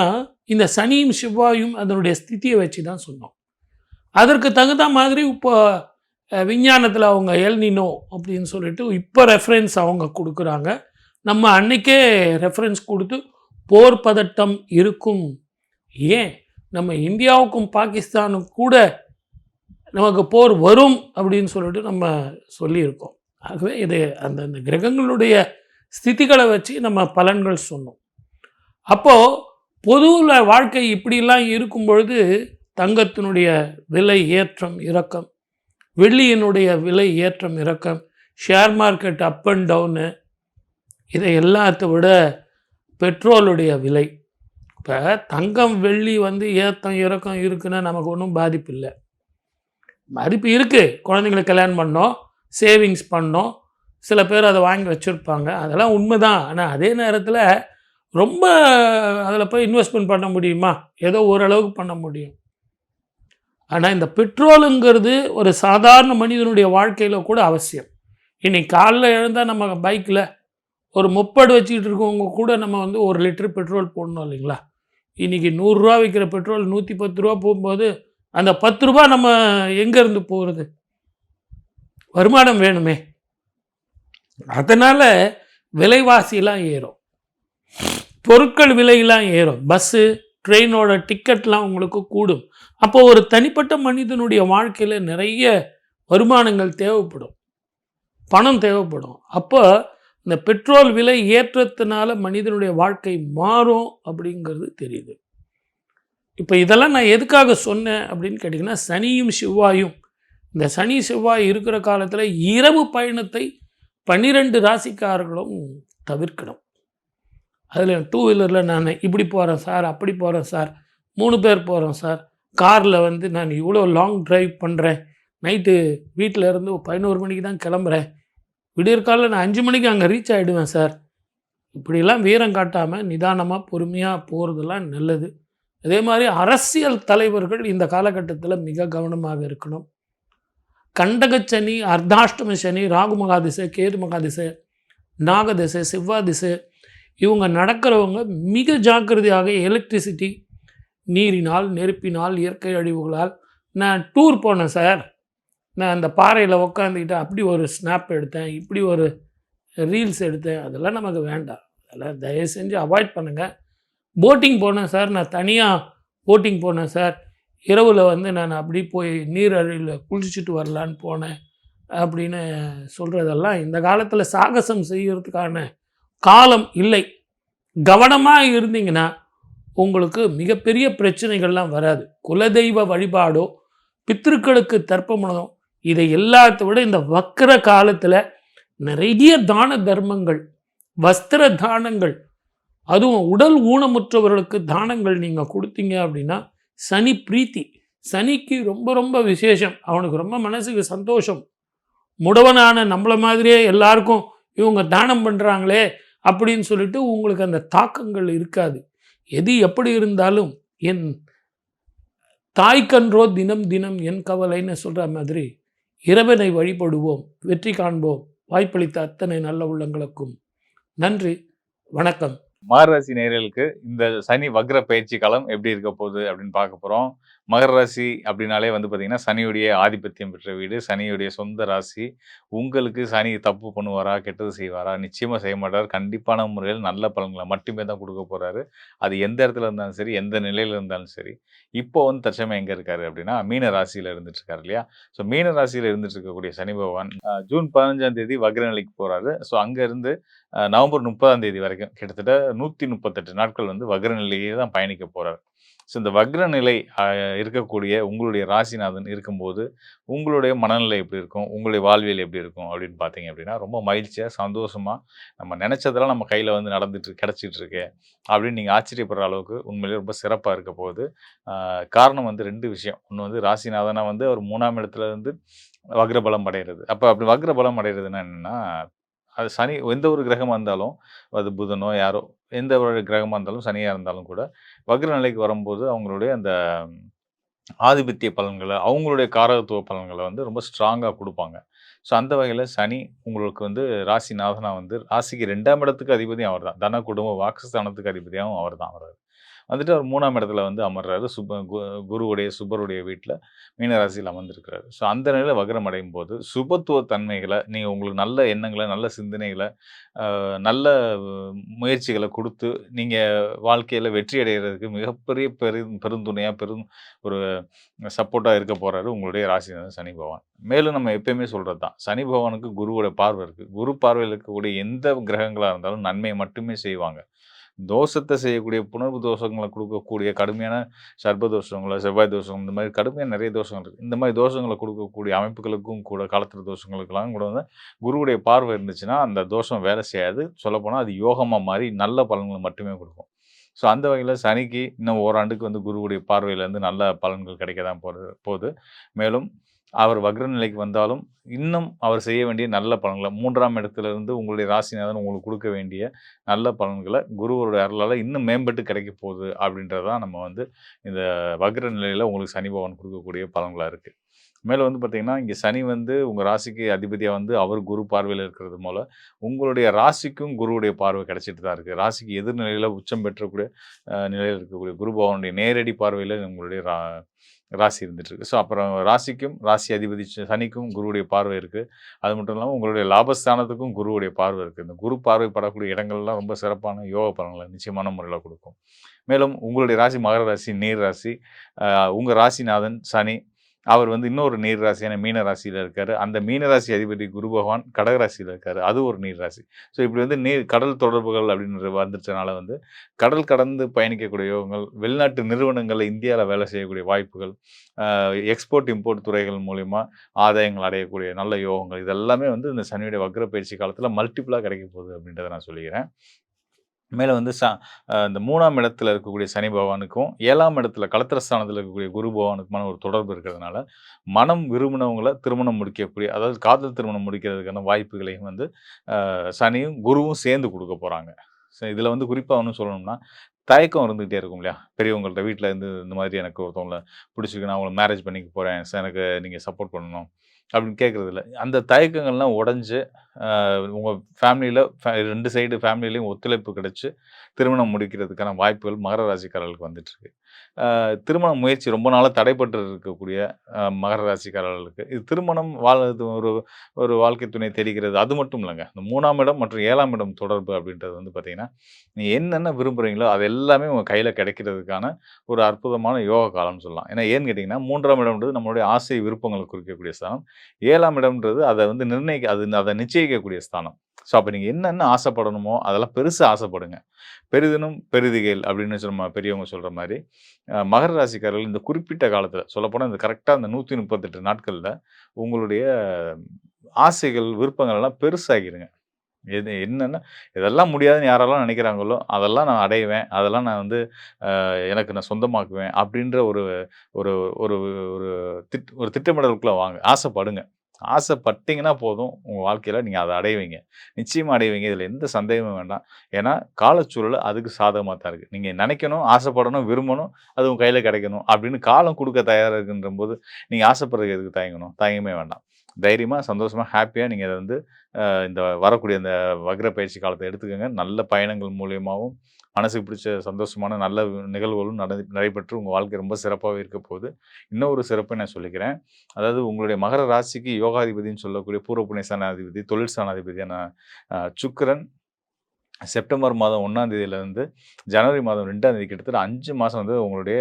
இந்த சனியும் செவ்வாயும் அதனுடைய ஸ்திதியை வச்சு தான் சொன்னோம். அதற்கு தகுந்த மாதிரி இப்போ விஞ்ஞானத்தில் அவங்க எல்னினோ அப்படின்னு சொல்லிட்டு இப்போ ரெஃபரன்ஸ் அவங்க கொடுக்குறாங்க. நம்ம அன்னைக்கே ரெஃபரன்ஸ் கொடுத்து போர் பதட்டம் இருக்கும். ஏன் நம்ம இந்தியாவுக்கும் பாகிஸ்தானுக்கும் கூட நமக்கு போர் வரும் அப்படின்னு சொல்லிட்டு நம்ம சொல்லியிருக்கோம். ஆகவே இது அந்த கிரகங்களுடைய ஸ்திதிகளை வச்சு நம்ம பலன்கள் சொன்னோம். அப்போது பொதுவில் வாழ்க்கை இப்படிலாம் இருக்கும் பொழுது தங்கத்தினுடைய விலை ஏற்றம் இறக்கம், வெள்ளியினுடைய விலை ஏற்றம் இறக்கம், share market up and down, இதை எல்லாத்த விட பெட்ரோலுடைய விலை. இப்போ தங்கம் வெள்ளி வந்து ஏற்றம் இறக்கம் இருக்குன்னா நமக்கு ஒன்றும் பாதிப்பு இல்லை. பாதிப்பு இருக்குது, குழந்தைங்களுக்கு கல்யாணம் பண்ணோம், சேவிங்ஸ் பண்ணோம், சில பேர் அதை வாங்கி வச்சுருப்பாங்க, அதெல்லாம் உண்மை தான். ஆனால் அதே நேரத்தில் ரொம்ப அதில் போய் இன்வெஸ்ட்மெண்ட் பண்ண முடியுமா? ஏதோ ஓரளவுக்கு பண்ண முடியும். ஆனால் இந்த பெட்ரோலுங்கிறது ஒரு சாதாரண மனிதனுடைய வாழ்க்கையில் கூட அவசியம். இன்னைக்கு காலைல எழுந்தால் நம்ம பைக்கில் ஒரு முப்படு வச்சுக்கிட்டு இருக்கவங்க கூட நம்ம வந்து 1 லிட்டர் பெட்ரோல் போடணும் இல்லைங்களா? இன்றைக்கி 100 விற்கிற பெட்ரோல் 110 போகும்போது அந்த 10 நம்ம எங்கேருந்து போகிறது? வருமானம் வேணுமே. அதனால் விலைவாசிலாம் ஏறும், பொருட்கள் விலையெல்லாம் ஏறும், பஸ்ஸு ட்ரெயினோட டிக்கெட்லாம் உங்களுக்கு கூடும். அப்போ ஒரு தனிப்பட்ட மனிதனுடைய வாழ்க்கையில் நிறைய வருமானங்கள் தேவைப்படும், பணம் தேவைப்படும். அப்போ இந்த பெட்ரோல் விலை ஏற்றத்தினால மனிதனுடைய வாழ்க்கை மாறும் அப்படிங்கிறது தெரியுது. இப்போ இதெல்லாம் நான் எதுக்காக சொன்னேன் அப்படின்னு கேட்டிங்கன்னா, சனியும் செவ்வாயும், இந்த சனி செவ்வாய் இருக்கிற காலத்தில் இரவு பயணத்தை 12 ராசிக்காரர்களும் தவிர்க்கணும். அதில் 2 வீலரில் நான் இப்படி போகிறேன் சார், அப்படி போகிறேன் சார், 3 பேர் போகிறோம் சார், காரில் வந்து நான் இவ்வளோ லாங் ட்ரைவ் பண்ணுறேன், நைட்டு வீட்டில் இருந்து 11 மணிக்கு தான் கிளம்புறேன், விடியற்காலில் நான் 5 மணிக்கு அங்கே ரீச் ஆகிடுவேன் சார். இப்படிலாம் வீரம் காட்டாமல் நிதானமாக பொறுமையாக போகிறதெல்லாம் நல்லது. அதே மாதிரி அரசியல் தலைவர்கள் இந்த காலகட்டத்தில் மிக கவனமாக இருக்கணும். கண்டகச்சனி, அர்த்தாஷ்டம சனி, ராகு மகாதிசை, கேது மகாதிசை, நாகதிசை, செவ்வாய் திசை, இவங்க நடக்கிறவங்க மிக ஜாக்கிரதையாக எலக்ட்ரிசிட்டி, நீரினால், நெருப்பினால், இயற்கை அழிவுகளால். நான் டூர் போனேன் சார், நான் அந்த பாறையில் உக்காந்துக்கிட்டு அப்படி ஒரு ஸ்னாப் எடுத்தேன், இப்படி ஒரு ரீல்ஸ் எடுத்தேன், அதெல்லாம் நமக்கு வேண்டாம். அதெல்லாம் தயவு செஞ்சு அவாய்ட் பண்ணுங்கள். போட்டிங் போனேன் சார், நான் தனியாக போட்டிங் போனேன் சார், இரவில் வந்து நான் அப்படி போய் நீர் அருவியில் குளிச்சுட்டு வரலான்னு போனேன் அப்படின்னு சொல்கிறதெல்லாம் இந்த காலத்தில் சாகசம் செய்கிறதுக்கான காலம் இல்லை. கவனமாக இருந்தீங்கன்னா உங்களுக்கு மிகப்பெரிய பிரச்சனைகள்லாம் வராது. குலதெய்வ வழிபாடோ பித்திருக்களுக்கு தர்ப்பணமோ இதை எல்லாத்த விட இந்த வக்கர காலத்தில் நிறைய தான தர்மங்கள், வஸ்திர தானங்கள், அதுவும் உடல் ஊனமுற்றவர்களுக்கு தானங்கள் நீங்கள் கொடுத்தீங்க அப்படின்னா சனி பிரீத்தி, சனிக்கு ரொம்ப ரொம்ப விசேஷம், அவனுக்கு ரொம்ப மனசுக்கு சந்தோஷம். முடவனான நம்மளை மாதிரியே எல்லாருக்கும் இவங்க தானம் பண்ணுறாங்களே அப்படின்னு சொல்லிட்டு உங்களுக்கு அந்த தாக்கங்கள் இருக்காது. எது எப்படி இருந்தாலும் என் தாய்க்கன்றோ தினம் தினம் என் கவலைன்னு சொல்கிற மாதிரி இறைவனை வழிபடுவோம், வெற்றி காண்போம். வாய்ப்பளித்த அத்தனை நல்ல உள்ளங்களுக்கும் நன்றி, வணக்கம். மகர ராசி நேயர்களுக்கு இந்த சனி வக்ர பயிற்சி காலம் எப்படி இருக்க போகுது அப்படின்னு பார்க்க போகிறோம். மகர ராசி அப்படின்னாலே வந்து பார்த்தீங்கன்னா சனியுடைய ஆதிபத்தியம் பெற்ற வீடு, சனியுடைய சொந்த ராசி. உங்களுக்கு சனி தப்பு பண்ணுவாரா, கெட்டது செய்வாரா? நிச்சயமாக செய்ய மாட்டார். கண்டிப்பான முறையில் நல்ல பலன்களை மட்டுமே தான் கொடுக்க போகிறாரு. அது எந்த இடத்துல இருந்தாலும் சரி, எந்த நிலையில் இருந்தாலும் சரி. இப்போ வந்து தற்சமயம் எங்கே இருக்காரு அப்படின்னா மீன ராசியில் இருந்துட்டு இருக்காரு இல்லையா? ஸோ மீன ராசியில் இருந்துட்டு இருக்கக்கூடிய சனி பகவான் ஜூன் 15ஆம் தேதி வக்ர நிலைக்கு போகிறாரு. ஸோ அங்கேருந்து நவம்பர் 30ஆம் தேதி வரைக்கும் கிட்டத்தட்ட 138 நாட்கள் வந்து வக்ர நிலையே தான் பயணிக்க போகிறார். ஸோ இந்த வக்ர நிலை இருக்கக்கூடிய உங்களுடைய ராசிநாதன் இருக்கும்போது உங்களுடைய மனநிலை எப்படி இருக்கும், உங்களுடைய வாழ்வியல் எப்படி இருக்கும் அப்படின்னு பார்த்தீங்க அப்படின்னா ரொம்ப மகிழ்ச்சியாக, சந்தோஷமாக, நம்ம நினச்சதெல்லாம் நம்ம கையில் வந்து கிடச்சிட்டு இருக்கு அப்படின்னு நீங்கள் ஆச்சரியப்படுற அளவுக்கு உண்மையிலேயே ரொம்ப சிறப்பாக இருக்க போகுது. காரணம் வந்து 2 விஷயம். ஒன்று வந்து ராசிநாதனை வந்து அவர் 3ஆம் இடத்துல இருந்து வக்ரபலம் அடைகிறது. அப்போ அப்படி வக்ரபலம் அடைகிறதுனா என்னென்னா, அது சனி எந்த ஒரு கிரகமாக இருந்தாலும், அது புதனோ யாரோ எந்த ஒரு கிரகமாக இருந்தாலும், சனியாக இருந்தாலும் கூட வக்ர நிலைக்கு வரும்போது அவங்களுடைய அந்த ஆதிபத்திய பலன்களை, அவங்களுடைய காரகத்துவ பலன்களை வந்து ரொம்ப ஸ்ட்ராங்காக கொடுப்பாங்க. ஸோ அந்த வகையில் சனி உங்களுக்கு வந்து ராசிநாதனாக வந்து ராசிக்கு 2ஆம் இடத்துக்கு அதிபதியும் அவர் தான், தன குடும்ப வாக்குஸ்தானத்துக்கு அதிபதியாகவும் அவர் தான் வர்றாரு. வந்துட்டு அவர் 3ஆம் இடத்துல வந்து அமர்றாரு. குருவுடைய சுபருடைய வீட்டில் மீனராசியில் அமர்ந்திருக்கிறாரு. ஸோ அந்த நிலையில் வக்ரம் அடையும் போது சுபத்துவ தன்மைகளை, நீங்கள் உங்களுக்கு நல்ல எண்ணங்களை, நல்ல சிந்தனைகளை, நல்ல முயற்சிகளை கொடுத்து நீங்கள் வாழ்க்கையில் வெற்றி அடைகிறதுக்கு மிகப்பெரிய பெருந்துணையாக ஒரு சப்போர்ட்டாக இருக்க போகிறாரு உங்களுடைய ராசிநாதன் சனி பகவான். மேலும் நம்ம எப்பயுமே சொல்கிறது தான், சனி பகவானுக்கு குருவோட பார்வை இருக்குது. குரு பார்வையில் இருக்கக்கூடிய எந்த கிரகங்களாக இருந்தாலும் நன்மையை மட்டுமே செய்வாங்க. தோஷத்தை செய்யக்கூடிய புணர்வு தோஷங்களை கொடுக்கக்கூடிய கடுமையான சர்ப தோஷங்களோ, செவ்வாய் தோஷம், இந்த மாதிரி கடுமையான நிறைய தோஷங்கள் இருக்குது. இந்த மாதிரி தோஷங்களை கொடுக்கக்கூடிய அமைப்புகளுக்கும் கூட, காலத்திர தோஷங்களுக்கெல்லாம் கூட வந்து குருவுடைய பார்வை இருந்துச்சுன்னா அந்த தோஷம் வேலை செய்யாது. சொல்லப்போனால் அது யோகமாக மாறி நல்ல பலன்களை மட்டுமே கொடுக்கும். ஸோ அந்த வகையில் சனிக்கு இன்னும் ஓராண்டுக்கு வந்து குருவுடைய பார்வையிலேருந்து நல்ல பலன்கள் கிடைக்க தான் போகுது. மேலும் அவர் வக்ர நிலைக்கு வந்தாலும் இன்னும் அவர் செய்ய வேண்டிய நல்ல பலன்களை 3ஆம் இடத்திலிருந்து உங்களுடைய ராசிநாதன் உங்களுக்கு கொடுக்க வேண்டிய நல்ல பலன்களை குருவோட அருளால் இன்னும் மேம்பட்டு கிடைக்க போகுது அப்படின்றதான் நம்ம வந்து இந்த வக்ர நிலையில் உங்களுக்கு சனி பகவான் கொடுக்கக்கூடிய பலன்களாக இருக்குது. மேலே வந்து பார்த்தீங்கன்னா இங்கே சனி வந்து உங்கள் ராசிக்கு அதிபதியாக வந்து அவர் குரு பார்வையில் இருக்கிறது போல உங்களுடைய ராசிக்கும் குருவுடைய பார்வை கிடைச்சிட்டு தான் இருக்குது. ராசிக்கு எதிர்நிலையில் உச்சம் பெற்றக்கூடிய நிலையில் இருக்கக்கூடிய குரு பகவானுடைய நேரடி பார்வையில் உங்களுடைய ராசி இருந்துட்டு இருக்கு. ஸோ அப்புறம் ராசிக்கும் ராசி அதிபதி சனிக்கும் குருவுடைய பார்வை இருக்குது. அது மட்டும் இல்லாமல் உங்களுடைய லாபஸ்தானத்துக்கும் குருவுடைய பார்வை இருக்குது. இந்த குரு பார்வைப்படக்கூடிய இடங்கள்லாம் ரொம்ப சிறப்பான யோக பலன்களை நிச்சயமான முறையில் கொடுக்கும். மேலும் உங்களுடைய ராசி மகர ராசி, நீர் ராசி. உங்கள் ராசிநாதன் சனி அவர் வந்து இன்னொரு நீர் ராசியான மீன ராசியில் இருக்கார். அந்த மீன ராசி அதிபதி குரு பகவான் கடக ராசியில் இருக்கார். அது ஒரு நீர் ராசி. ஸோ இப்படி வந்து கடல் தொடர்புகள் அப்படின்னு வந்துச்சனால வந்து கடல் கடந்து பயணிக்கக்கூடிய யோகங்கள், வெளிநாட்டு நிறுவனங்களில் இந்தியாவில் வேலை செய்யக்கூடிய வாய்ப்புகள், எக்ஸ்போர்ட் இம்போர்ட் துறைகள் மூலிமா ஆதாயங்கள் அடையக்கூடிய நல்ல யோகங்கள், இதெல்லாமே வந்து இந்த சனியுடைய வக்ர பயிற்சி காலத்தில் மல்டிப்புளாக கிடைக்க போகுது அப்படின்றத நான் சொல்லிக்கிறேன். மேலே வந்து இந்த 3ஆம் இடத்துல இருக்கக்கூடிய சனி பகவானுக்கும் 7ஆம் இடத்துல களத்திரஸ்தானத்தில் இருக்கக்கூடிய குரு பகவானுக்குமான ஒரு தொடர்பு இருக்கிறதுனால மனம் விரும்பினவங்களை திருமணம் முடிக்கக்கூடிய, அதாவது காதல் திருமணம் முடிக்கிறதுக்கான வாய்ப்புகளையும் வந்து சனியும் குருவும் சேர்ந்து கொடுக்க போகிறாங்க. ஸோ இதில் வந்து குறிப்பாக ஒன்றும் சொல்லணும்னா தயக்கம் இருந்துகிட்டே இருக்கும் இல்லையா, பெரியவங்கள்ட்ட வீட்டில் இருந்து இந்த மாதிரி எனக்கு ஒருத்தவங்களை பிடிச்சிருக்கு, நான் அவங்கள மேரேஜ் பண்ணிக்க போகிறேன், எனக்கு நீங்கள் சப்போர்ட் பண்ணணும் அப்படின்னு கேட்குறதில்ல. அந்த தயக்கங்கள்லாம் உடஞ்சி உங்கள் ஃபேமிலியில் 2 சைடு ஃபேமிலிலையும் ஒத்துழைப்பு கிடைச்சி திருமணம் முடிக்கிறதுக்கான வாய்ப்புகள் மகர ராசிக்காரர்களுக்கு வந்துட்டுருக்கு. திருமண முயற்சி ரொம்ப நாளாக தடைப்பட்டு இருக்கக்கூடிய மகர ராசிக்காரர்களுக்கு இது திருமணம் ஒரு வாழ்க்கை துணை தெரிகிறது. அது மட்டும் இல்லைங்க, இந்த 3ஆம் இடம் மற்றும் 7ஆம் இடம் தொடர்பு அப்படின்றது வந்து பார்த்திங்கன்னா நீ என்னென்ன விரும்புகிறீங்களோ அது எல்லாமே உங்கள் கையில் கிடைக்கிறதுக்கான ஒரு அற்புதமான யோக காலம்னு சொல்லலாம். ஏன்னா ஏன்னு கேட்டிங்கன்னா 3ஆம் இடம்ன்றது நம்மளுடைய ஆசை விருப்பங்களை குறிக்கக்கூடிய ஸ்தானம். 7ஆம் இடம்ன்றது அதை வந்து அதை நிச்சயிக்கக்கூடிய ஸ்தானம். ஸோ அப்போ நீங்கள் என்னென்ன ஆசைப்படணுமோ அதெல்லாம் பெருசாக ஆசைப்படுங்க. பெரிதினும் பெரிதிகள் அப்படின்னு நம்ம பெரியவங்க சொல்கிற மாதிரி மகர ராசிக்காரர்கள் இந்த குறிப்பிட்ட காலத்தில் சொல்லப்போனால் இந்த கரெக்டாக இந்த 138 நாட்களில் உங்களுடைய ஆசைகள் விருப்பங்கள் எல்லாம் பெருசாகிடுங்க. என்னென்னா இதெல்லாம் முடியாதுன்னு யாரெல்லாம் நினைக்கிறாங்களோ அதெல்லாம் நான் அடைவேன், அதெல்லாம் நான் வந்து எனக்கு நான் சொந்தமாக்குவேன் அப்படின்ற ஒரு ஒரு ஒரு ஒரு திட்டமிடலுக்குள்ளே வாங்க, ஆசைப்படுங்க. ஆசைப்பட்டீங்கன்னா போதும், உங்கள் வாழ்க்கையில் நீங்கள் அதை அடைவீங்க, நிச்சயமாக அடைவீங்க. இதில் எந்த சந்தேகமும் வேண்டாம். ஏன்னா காலச்சூழல் அதுக்கு சாதகமாக தான் இருக்குது. நீங்கள் நினைக்கணும், ஆசைப்படணும், விரும்பணும், அது உங்கள் கையில் கிடைக்கணும் அப்படின்னு காலம் கொடுக்க தயாராக இருக்குன்ற போது நீங்கள் ஆசைப்படுறதுக்கு எதுக்கு தயங்கணும்? தயங்கமே வேண்டாம். தைரியமாக சந்தோஷமாக ஹாப்பியாக நீங்கள் அதை வந்து இந்த வரக்கூடிய இந்த வக்ர பயிற்சி காலத்தை எடுத்துக்கோங்க. நல்ல பயணங்கள் மூலியமாகவும் மனசுக்கு பிடிச்ச சந்தோஷமான நல்ல நிகழ்வுகளும் நடைபெற்று உங்கள் வாழ்க்கை ரொம்ப சிறப்பாகவே இருக்க போகுது. இன்னொரு சிறப்பை நான் சொல்லிக்கிறேன். அதாவது உங்களுடைய மகர ராசிக்கு யோகாதிபதினு சொல்லக்கூடிய பூர்வ புண்ணிய ஸ்தானாதிபதி, தொழில் ஸ்தானாதிபதியான சுக்கிரன் செப்டம்பர் மாதம் 1ஆம் தேதியிலேருந்து ஜனவரி மாதம் 2ஆம் தேதி கிட்டத்தட்ட 5 மாதம் வந்து உங்களுடைய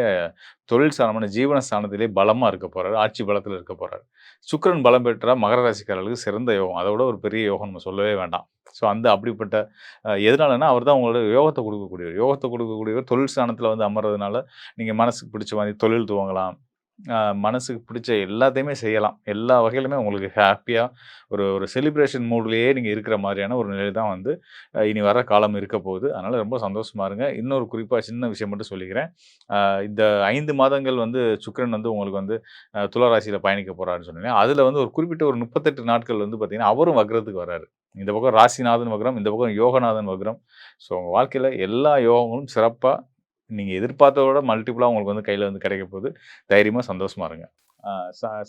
தொழில் ஸ்தானமான ஜீவன ஸ்தானத்திலே பலமாக இருக்க போகிறாரு, ஆட்சி பலத்தில் இருக்க போகிறாரு. சுக்கிரன் பலம் பெற்றால் மகர ராசிக்காரர்களுக்கு சிறந்த யோகம், அதை விட ஒரு பெரிய யோகம் நம்ம சொல்லவே வேண்டாம். ஸோ அப்படிப்பட்ட எதனாலன்னா அவர் தான் உங்களோட யோகத்தை கொடுக்கக்கூடியவர். தொழில் ஸ்தானத்தில் வந்து அமர்றதுனால நீங்கள் மனசுக்கு பிடிச்ச மாதிரி தொழில் துவங்கலாம், மனசுக்கு பிடிச்ச எல்லாத்தையுமே செய்யலாம். எல்லா வகையிலுமே உங்களுக்கு ஹாப்பியாக ஒரு செலிப்ரேஷன் மூட்லேயே நீங்கள் இருக்கிற மாதிரியான ஒரு நிலை தான் வந்து இனி வர காலம் இருக்க போகுது. அதனால் ரொம்ப சந்தோஷமாக இருங்க. இன்னொரு குறிப்பாக சின்ன விஷயம் மட்டும் சொல்லிக்கிறேன். இந்த 5 மாதங்கள் வந்து சுக்கிரன் வந்து உங்களுக்கு வந்து துலா ராசியில் பயணிக்க போகிறாருன்னு சொன்னீங்க. அதில் வந்து ஒரு குறிப்பிட்ட ஒரு 38 நாட்கள் வந்து பார்த்திங்கன்னா அவரும் வக்ரத்துக்கு வர்றாரு. இந்த பக்கம் ராசிநாதன் வக்ரம், இந்த பக்கம் யோகநாதன் வக்ரம். ஸோ உங்கள் வாழ்க்கையில் எல்லா யோகங்களும் சிறப்பாக நீங்கள் எதிர்பார்த்தத விட மல்டிப்புளாக உங்களுக்கு வந்து கையில் வந்து கிடைக்க போகுது. தைரியமாக சந்தோஷமாக இருங்க.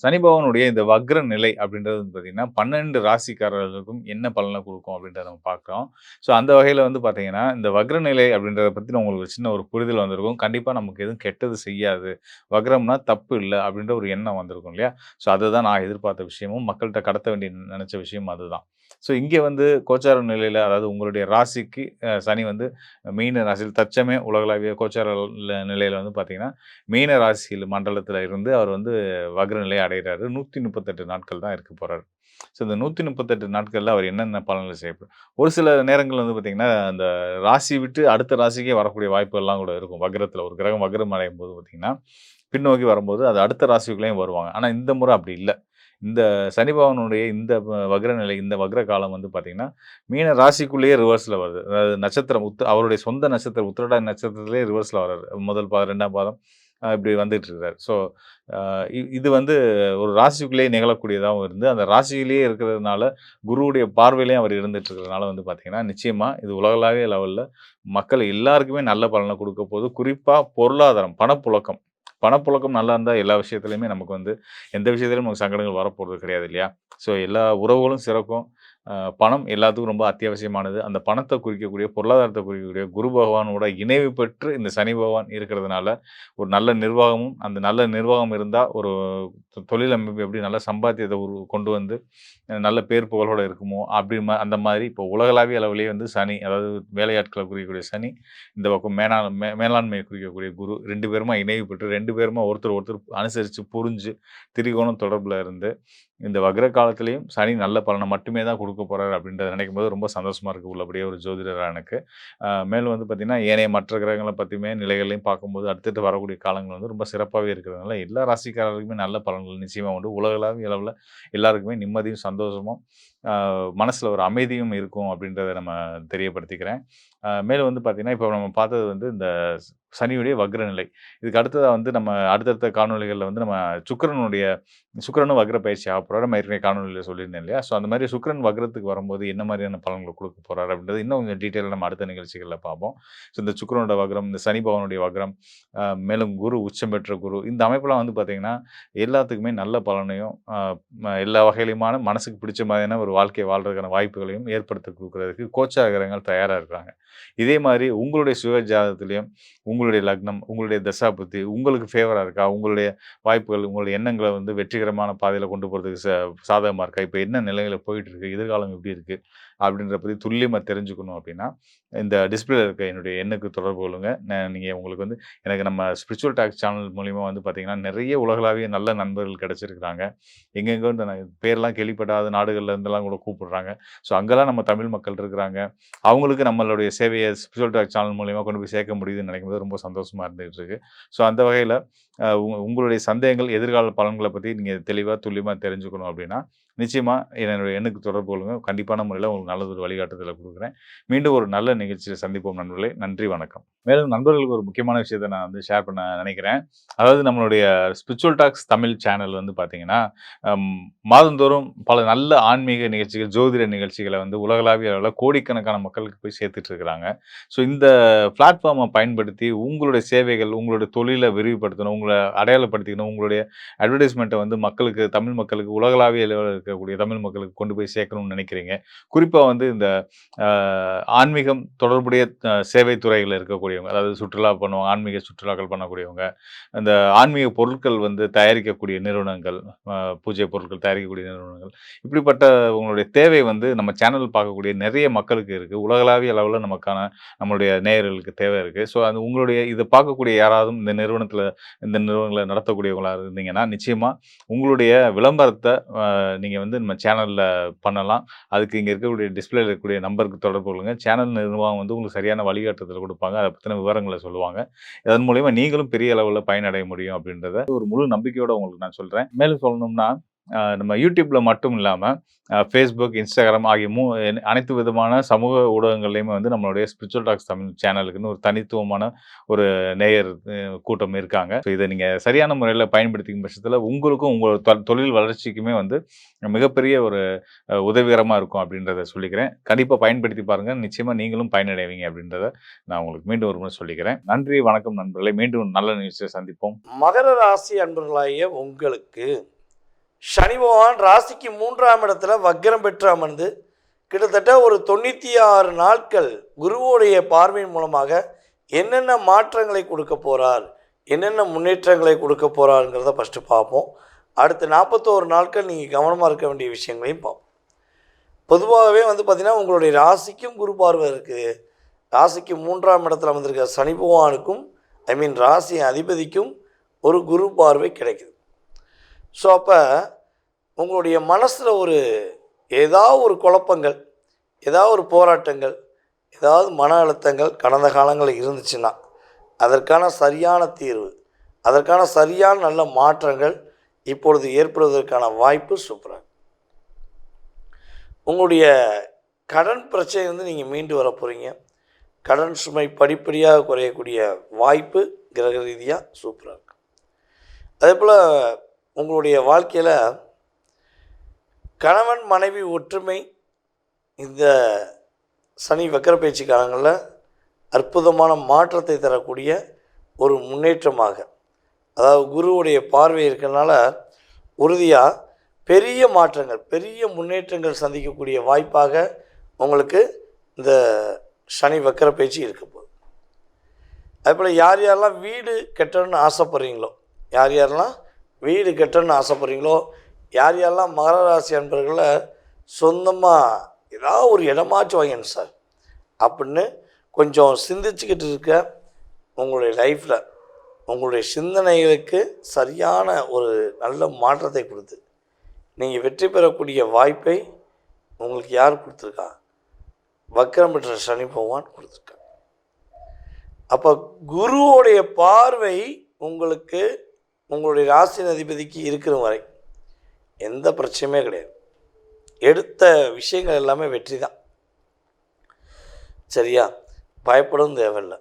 சனி பகவானுடைய இந்த வக்ர நிலை அப்படின்றது வந்து பார்த்திங்கன்னா 12 ராசிக்காரர்களுக்கும் என்ன பலனை கொடுக்கும் அப்படின்றத நம்ம பார்க்குறோம். ஸோ அந்த வகையில் வந்து பார்த்திங்கன்னா இந்த வக்ர நிலை அப்படின்றத பற்றி உங்களுக்கு சின்ன ஒரு புரிதல் வந்திருக்கும். கண்டிப்பாக நமக்கு எதுவும் கெட்டது செய்யாது, வக்ரம்னா தப்பு இல்லை அப்படின்ற ஒரு எண்ணம் வந்திருக்கும் இல்லையா. ஸோ அதுதான் நான் எதிர்பார்த்த விஷயமும் மக்கள்கிட்ட கடத்த வேண்டிய நினச்ச விஷயம் அதுதான். ஸோ இங்கே வந்து கோச்சார நிலையில், அதாவது உங்களுடைய ராசிக்கு சனி வந்து மீன ராசியில் தச்சமே உலகளாவிய கோச்சார நிலையில் வந்து பார்த்திங்கன்னா மீன ராசியில் மண்டலத்தில் இருந்து அவர் வந்து வக்ர நிலையை அடைகிறாரு. 138 நாட்கள் தான் இருக்க போகிறாரு. ஸோ இந்த 138 நாட்களில் அவர் என்னென்ன பலன்கள் செய்யப்படும். ஒரு சில நேரங்கள் வந்து பார்த்திங்கன்னா அந்த ராசி விட்டு அடுத்த ராசிக்கே வரக்கூடிய வாய்ப்புகள்லாம் கூட இருக்கும். வக்ரத்தில் ஒரு கிரகம் வக்ரம் அடையும் போது பார்த்திங்கன்னா பின்னோக்கி வரும்போது அது அடுத்த ராசிக்குள்ளேயும் வருவாங்க. ஆனால் இந்த முறை அப்படி இல்லை. இந்த சனி பகவானுடைய இந்த வக்ர நிலை, இந்த வக்ர காலம் வந்து பார்த்திங்கன்னா மீன ராசிக்குள்ளேயே ரிவர்ஸில் வருது. அதாவது நட்சத்திரம் அவருடைய சொந்த நட்சத்திரம் உத்திரட்டாதி நட்சத்திரத்திலே ரிவர்ஸில் வர்றாரு. முதல் பாதம், 2ஆம் பாதம், இப்படி வந்துட்டு இருக்கிறார். ஸோ இது வந்து ஒரு ராசிக்குள்ளேயே நிகழக்கூடியதாகவும் இருந்து, அந்த ராசியிலேயே இருக்கிறதுனால, குருவுடைய பார்வையிலேயும் அவர் இருந்துட்டு இருக்கிறதுனால வந்து பார்த்தீங்கன்னா, நிச்சயமா இது உலகளாவிய லெவல்ல மக்கள் எல்லாருக்குமே நல்ல பலன குடுக்க போது. குறிப்பா பொருளாதாரம், பணப்புழக்கம். பணப்புழக்கம் நல்லா இருந்தா எல்லா விஷயத்துலயுமே நமக்கு வந்து எந்த விஷயத்திலும் நமக்கு சங்கடங்கள் வரப்போறது கிடையாது இல்லையா? ஸோ எல்லா உறவுகளும் சிறக்கும். பணம் எல்லாத்துக்கும் ரொம்ப அத்தியாவசியமானது. அந்த பணத்த குறிக்கக்கூடிய, பொருளாதாரத்த குறிக்கக்கூடிய குரு பகவானோட இணைவு பெற்று இந்த சனி பகவான் இருக்கிறதுனால, ஒரு நல்ல நிர்வாகமும், அந்த நல்ல நிர்வாகம் இருந்தா ஒரு தொழில் அமைப்பு எப்படி நல்ல சம்பாத்தியத்த கொண்டு வந்து நல்ல பேர் புகழோட இருக்குமோ, அப்படி அந்த மாதிரி இப்போ உலகளாவிய அளவிலேயே வந்து சனி, அதாவது வேலையாட்கள குறிக்கக்கூடிய சனி, இந்த பக்கம் மேலாண்மையை குறிக்கக்கூடிய குரு 2 பேருமா இணைவு பெற்று 2 பேருமா ஒருத்தர் ஒருத்தர் அனுசரிச்சு, புரிஞ்சு, திரிகோணம் தொடர்புல இருந்து இந்த வக்ர காலத்திலேயும் சனி நல்ல பலனை மட்டுமே தான் குடுக்க போறாரு அப்படின்றத நினைக்கும்போது ரொம்ப சந்தோஷமா இருக்கு உள்ளபடியே ஒரு ஜோதிடரா எனக்கு. மேலும் வந்து பார்த்தீங்கன்னா, ஏனைய மற்ற கிரகங்கள பத்தியுமே நிலைகளையும் பார்க்கும்போது அடுத்தடுத்து வரக்கூடிய காலங்கள் வந்து ரொம்ப சிறப்பாவே இருக்கிறதுனால, எல்லா ராசிக்காரர்களுக்குமே நல்ல பலன்கள் நிச்சயமா உண்டு. உலகளாவிய அளவுல எல்லாருக்குமே நிம்மதியும், சந்தோஷமும், மனசுல ஒரு அமைதியும் இருக்கும் அப்படின்றத நம்ம தெரியப்படுத்திக்கிறேன். மேலும் வந்து பார்த்தீங்கன்னா, இப்போ நம்ம பார்த்தது வந்து இந்த சனியுடைய வக்ர நிலை. இதுக்கு அடுத்ததா வந்து நம்ம அடுத்தடுத்த காணொளிகள்ல வந்து நம்ம சுக்கிரனும் வக்ர பயிற்சி ஆகப் போறாரு. நம்ம ஏற்கனவே காணொளியில சொல்லியிருந்தேன் இல்லையா? ஸோ அந்த மாரி சுக்கிரன் வக்ரத்துக்கு வரும்போது என்ன மாரியான பலன்கள குடுக்க போறாரு அப்படின்றது இன்னும் கொஞ்சம் டீட்டெயிலா நம்ம அடுத்த நிகழ்ச்சிகள்ல பார்ப்போம். ஸோ இந்த சுக்கிரனோட வக்ரம், இந்த சனி பகவானுடைய வக்ரம், மேலும் குரு உச்சம் பெற்ற குரு, இந்த அமைப்பெல்லாம் வந்து பார்த்தீங்கன்னா, எல்லாத்துக்குமே நல்ல பலனையும், எல்லா வகையிலுமான மனசுக்கு பிடிச்ச மாதிரியான ஒரு வாழ்க்கைய வாழ்றதுக்கான வாய்ப்புகளையும் ஏற்படுத்தி குடுக்குறதுக்கு கோச்சார கிரகங்கள் தயாரா இருக்கிறாங்க. இதே மாரி உங்களுடைய சுய ஜாதகத்திலயும், உங்களுடைய லக்னம், உங்களுடைய தசாபுத்தி உங்களுக்கு ஃபேவரா இருக்கா? உங்களுடைய வாய்ப்புகள், உங்களுடைய எண்ணங்கள வந்து வெற்றிகரமான பாதையில கொண்டு போறதுக்கு சாதகமா இருக்கா? இப்ப என்ன நிலையில போயிட்டு இருக்கு? எதிர்காலம் எப்படி இருக்கு? அப்படின்றத பத்தி துல்லியமா தெரிஞ்சுக்கணும் அப்படின்னா, இந்த டிஸ்ப்ளேல இருக்க என்னுடைய எண்ணுக்கு தொடர்பு கொள்ளுங்க. நீங்க உங்களுக்கு வந்து எனக்கு நம்ம ஸ்பிரிச்சுவல் டாக்ஸ் சேனல் மூலியமா வந்து பார்த்தீங்கன்னா, நிறைய உலகளாவிய நல்ல நண்பர்கள் கிடைச்சிருக்கிறாங்க. எங்கெங்கோ இந்த பேர்லாம் கேள்விப்படாத நாடுகள்ல இருந்தெல்லாம் கூட கூப்பிடுறாங்க. ஸோ அங்கலாம் நம்ம தமிழ் மக்கள் இருக்கிறாங்க. அவங்களுக்கு நம்மளுடைய சேவைய ஸ்பிரிச்சுவல் டாக் சேனல் மூலியமா கொண்டு போய் சேர்க்க முடியுதுன்னு நினைக்கும்போது ரொம்ப சந்தோஷமா இருந்துகிட்டு இருக்கு. ஸோ அந்த வகையில உங்களுடைய சந்தேகங்கள், எதிர்கால பலன்கள பத்தி நீங்க தெளிவா, துல்லியமா தெரிஞ்சுக்கணும் அப்படின்னா, நிச்சயமா என்னுடைய எண்ணுக்கு தொடர்பு கொள்ளுங்க. கண்டிப்பான முறையில உங்களுக்கு நல்ல ஒரு வழிகாட்டுதல குடுக்குறேன். மீண்டும் ஒரு நல்ல நிகழ்ச்சியில சந்திப்போம் நண்பர்களே. நன்றி, வணக்கம். மேலும் நண்பர்களுக்கு ஒரு முக்கியமான விஷயத்த நான் வந்து ஷேர் பண்ண நினைக்கிறேன். அதாவது நம்மளுடைய ஸ்பிரிச்சுவல் டாக்ஸ் தமிழ் சேனல் வந்து பார்த்தீங்கன்னா, மாதந்தோறும் பல நல்ல ஆன்மீக நிகழ்ச்சிகள், ஜோதிட நிகழ்ச்சிகள வந்து உலகளாவிய அளவுல கோடிக்கணக்கான மக்களுக்கு போய் சேர்த்துட்டு இருக்கிறாங்க. ஸோ இந்த பிளாட்ஃபார்ம பயன்படுத்தி உங்களுடைய சேவைகள், உங்களுடைய தொழில விரிவுபடுத்தணும், உங்கள அடையாளப்படுத்திக்கணும், உங்களுடைய அட்வர்டைஸ்மென்ட்ட வந்து மக்களுக்கு, தமிழ் மக்களுக்கு, உலகளாவிய அளவுல இருக்கக்கூடிய தமிழ் மக்களுக்கு கொண்டு போய் சேர்க்கணும்னு நினைக்கிறீங்க. குறிப்பா வந்து இந்த ஆன்மீகம் தொடர்புடைய சேவை துறையில இருக்கக்கூடியவங்க, அதாவது சுற்றுலா பண்ணுவாங்க, ஆன்மீக சுற்றுலாக்கள் பண்ணக்கூடியவங்க, அந்த ஆன்மீக பொருட்கள் வந்து தயாரிக்கக்கூடிய நிறுவனங்கள், பூஜை பொருட்கள் தயாரிக்கக்கூடிய நிறுவனங்கள், இப்படிப்பட்ட உங்களுடைய தேவை வந்து நம்ம சேனல் பார்க்கக்கூடிய நிறைய மக்களுக்கு இருக்கு. உலகளாவிய அளவுல நம்மளுடைய நேயர்களுக்கு தேவை இருக்கு. ஸோ அது உங்களுடைய இத பார்க்கக்கூடிய யாராவது இந்த நிறுவனங்கள நடத்தக்கூடியவங்களா இருந்தீங்கன்னா, நிச்சயமா உங்களுடைய விளம்பரத்த நீங்க வந்து நம்ம சேனல்ல பண்ணலாம். அதுக்கு இங்க இருக்கக்கூடிய டிஸ்ப்ளேல இருக்கக்கூடிய நம்பருக்கு தொடர்பு கொள்ளுங்க. சேனல் நிர்வாகம் வந்து உங்களுக்கு சரியான வழிகாட்டுதல் குடுப்பாங்க. அத பத்தின விவரங்கள சொல்லுவாங்க. அதன் மூலியமா நீங்களும் பெரிய அளவுல பயனடைய முடியும் அப்படின்றத ஒரு முழு நம்பிக்கையோட உங்களுக்கு நான் சொல்றேன். மேலும் சொல்லணும்னா, நம்ம YouTubeல மட்டும் இல்லாம, Facebook, Instagram ஆகிய அனைத்து விதமான சமூக ஊடகங்கள்லயுமே வந்து நம்மளுடைய ஸ்பிரிச்சுவல் டாக்ஸ் தமிழ் சேனலுக்குன்னு ஒரு தனித்துவமான ஒரு நேயர் கூட்டம் இருக்காங்க. ஸோ இத நீங்க சரியான முறையில பயன்படுத்திக்கும் பட்சத்தில உங்களுக்கும் உங்களோட தொழில் வளர்ச்சிக்குமே வந்து மிகப்பெரிய ஒரு உதவிகரமா இருக்கும் அப்படின்றத சொல்லிக்கிறேன். கண்டிப்பா பயன்படுத்தி பாருங்க. நிச்சயமா நீங்களும் பயனடைவீங்க அப்படின்றத நான் உங்களுக்கு மீண்டும் ஒரு முறை சொல்லிக்கிறேன். நன்றி, வணக்கம் நண்பர்களே. மீண்டும் நல்ல நிகழ்ச்சியில சந்திப்போம். மகர ராசி அன்பர்களாகிய உங்களுக்கு சனி பகவான் ராசிக்கு 3ஆம் இடத்துல வக்ரம் பெற்று அமர்ந்து கிட்டத்தட்ட ஒரு 96 நாட்கள் குருவோடைய பார்வையின் மூலமாக என்னென்ன மாற்றங்களை கொடுக்க போகிறார், என்னென்ன முன்னேற்றங்களை கொடுக்க போகிறாருங்கிறத ஃபஸ்ட்டு பார்ப்போம். அடுத்த 41 நாட்கள் நீங்கள் கவனமாக இருக்க வேண்டிய விஷயங்களையும் பார்ப்போம். பொதுவாகவே வந்து பார்த்திங்கன்னா, உங்களுடைய ராசிக்கும் குரு பார்வை இருக்குது. ராசிக்கு 3ஆம் இடத்துல வந்திருக்க சனி பகவானுக்கும் ராசி அதிபதிக்கும் ஒரு குரு பார்வை கிடைக்குது. ஸோ அப்போ உங்களுடைய மனசில் ஏதாவது ஒரு குழப்பங்கள், ஏதாவது ஒரு போராட்டங்கள், ஏதாவது மன அழுத்தங்கள் கடந்த காலங்களில் இருந்துச்சுன்னா அதற்கான சரியான தீர்வு, அதற்கான சரியான நல்ல மாற்றங்கள் இப்பொழுது ஏற்படுவதற்கான வாய்ப்பு சூப்பராக. உங்களுடைய கடன் பிரச்சனையிலிருந்து நீங்கள் மீண்டு வர போகிறீங்க. கடன் சுமை படிப்படியாக குறையக்கூடிய வாய்ப்பு கிரக ரீதியாக சூப்பராக இருக்குது. அதே போல் உங்களுடைய வாழ்க்கையில் கணவன் மனைவி ஒற்றுமை இந்த சனி வக்கர பயிற்சி காலங்களில் அற்புதமான மாற்றத்தை தரக்கூடிய ஒரு முன்னேற்றமாக, அதாவது குருவுடைய பார்வை இருக்கிறதுனால உறுதியாக பெரிய மாற்றங்கள், பெரிய முன்னேற்றங்கள் சந்திக்கக்கூடிய வாய்ப்பாக உங்களுக்கு இந்த சனி வக்கர பயிற்சி இருக்க போகுது. அதேபோல் யார் யாரெல்லாம் வீடு கட்டணும்னு ஆசைப்பட்றீங்களோ, யார் யாரெல்லாம் வீடு கட்டணும்னு ஆசைப்பட்றீங்களோ, யார் யாரெல்லாம் மகர ராசி அன்பர்களை சொந்தமாக ஏதாவது ஒரு இடமாச்சும் வாங்கணும் சார் அப்படின்னு கொஞ்சம் சிந்திச்சுக்கிட்டு இருக்க உங்களுடைய லைஃப்பில் உங்களுடைய சிந்தனைகளுக்கு சரியான ஒரு நல்ல மாற்றத்தை கொடுத்து நீங்கள் வெற்றி பெறக்கூடிய வாய்ப்பை உங்களுக்கு யார் கொடுத்துருக்கா? வக்கரம் பெற்ற சனி பகவான் கொடுத்துருக்கா. அப்போ குருவோடைய பார்வை உங்களுக்கு உங்களுடைய ராசி அதிபதிக்கு இருக்கிற வரை எந்த பிரச்சனையுமே கிடையாது. எடுத்த விஷயங்கள் எல்லாமே வெற்றி தான். சரியா? பயப்படவும் தேவையில்லை.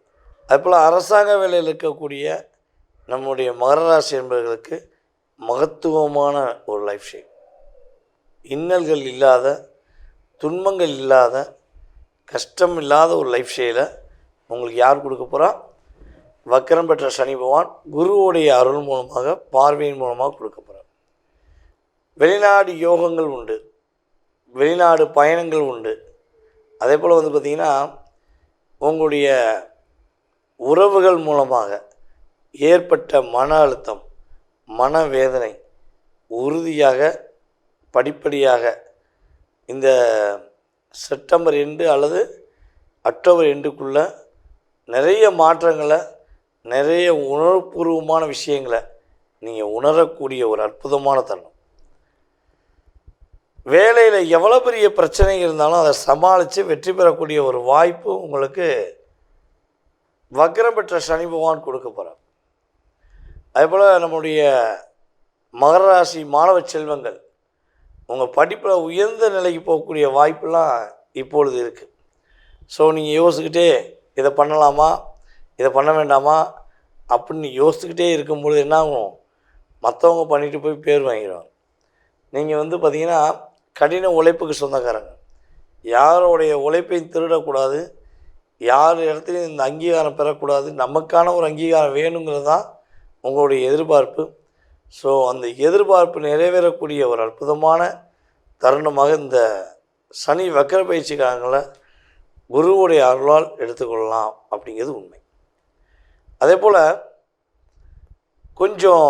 அதுபோல் அரசாங்க வேலையில் இருக்கக்கூடிய நம்முடைய மகர ராசி என்பவர்களுக்கு மகத்துவமான ஒரு லைஃப் ஸ்டைல், இன்னல்கள் இல்லாத, துன்பங்கள் இல்லாத, கஷ்டம் இல்லாத ஒரு லைஃப் ஸ்டைலை உங்களுக்கு யார் கொடுக்க போகிறா? வக்கரம் பெற்ற சனி பகவான் குருவுடைய அருள் மூலமாக, பார்வையின் மூலமாக கொடுக்க போகிறார். வெளிநாடு யோகங்கள் உண்டு, வெளிநாடு பயணங்கள் உண்டு. அதே போல் பார்த்திங்கன்னா உங்களுடைய உறவுகள் மூலமாக ஏற்பட்ட மன அழுத்தம், மனவேதனை உறுதியாக படிப்படியாக இந்த செப்டம்பர் எண்டு அல்லது அக்டோபர் எண்டுக்குள்ளே நிறைய மாற்றங்களை, நிறைய உணர்வுபூர்வமான விஷயங்களை நீங்கள் உணரக்கூடிய ஒரு அற்புதமான தருணம். வேலையில் எவ்வளோ பெரிய பிரச்சனை இருந்தாலும் அதை சமாளித்து வெற்றி பெறக்கூடிய ஒரு வாய்ப்பு உங்களுக்கு வக்கரம் பெற்ற சனி பகவான் கொடுக்க போகிறார். அதேபோல் நம்முடைய மகர ராசி மாணவ செல்வங்கள் உங்கள் படிப்பில் உயர்ந்த நிலைக்கு போகக்கூடிய வாய்ப்பெல்லாம் இப்பொழுது இருக்குது. ஸோ நீங்கள் யோசிச்சுக்கிட்டே இதை பண்ணலாமா, இதை பண்ண வேண்டாமா அப்படின்னு யோசிச்சுக்கிட்டே இருக்கும்பொழுது என்ன ஆகும்? மற்றவங்க பண்ணிட்டு போய் பேர் வாங்கிடுவாங்க. நீங்கள் பார்த்திங்கன்னா கடின உழைப்புக்கு சொந்தக்காரங்க, யாரோடைய உழைப்பையும் திருடக்கூடாது, யார் இடத்துலையும் இந்த அங்கீகாரம் பெறக்கூடாது, நமக்கான ஒரு அங்கீகாரம் வேணுங்கிறது தான் உங்களுடைய எதிர்பார்ப்பு. ஸோ அந்த எதிர்பார்ப்பு நிறைவேறக்கூடிய ஒரு அற்புதமான தருணமாக இந்த சனி வக்கர பயிற்சி காலங்களில் குருவுடைய அருளால் எடுத்துக்கொள்ளலாம் அப்படிங்கிறது உண்மை. அதே போல் கொஞ்சம்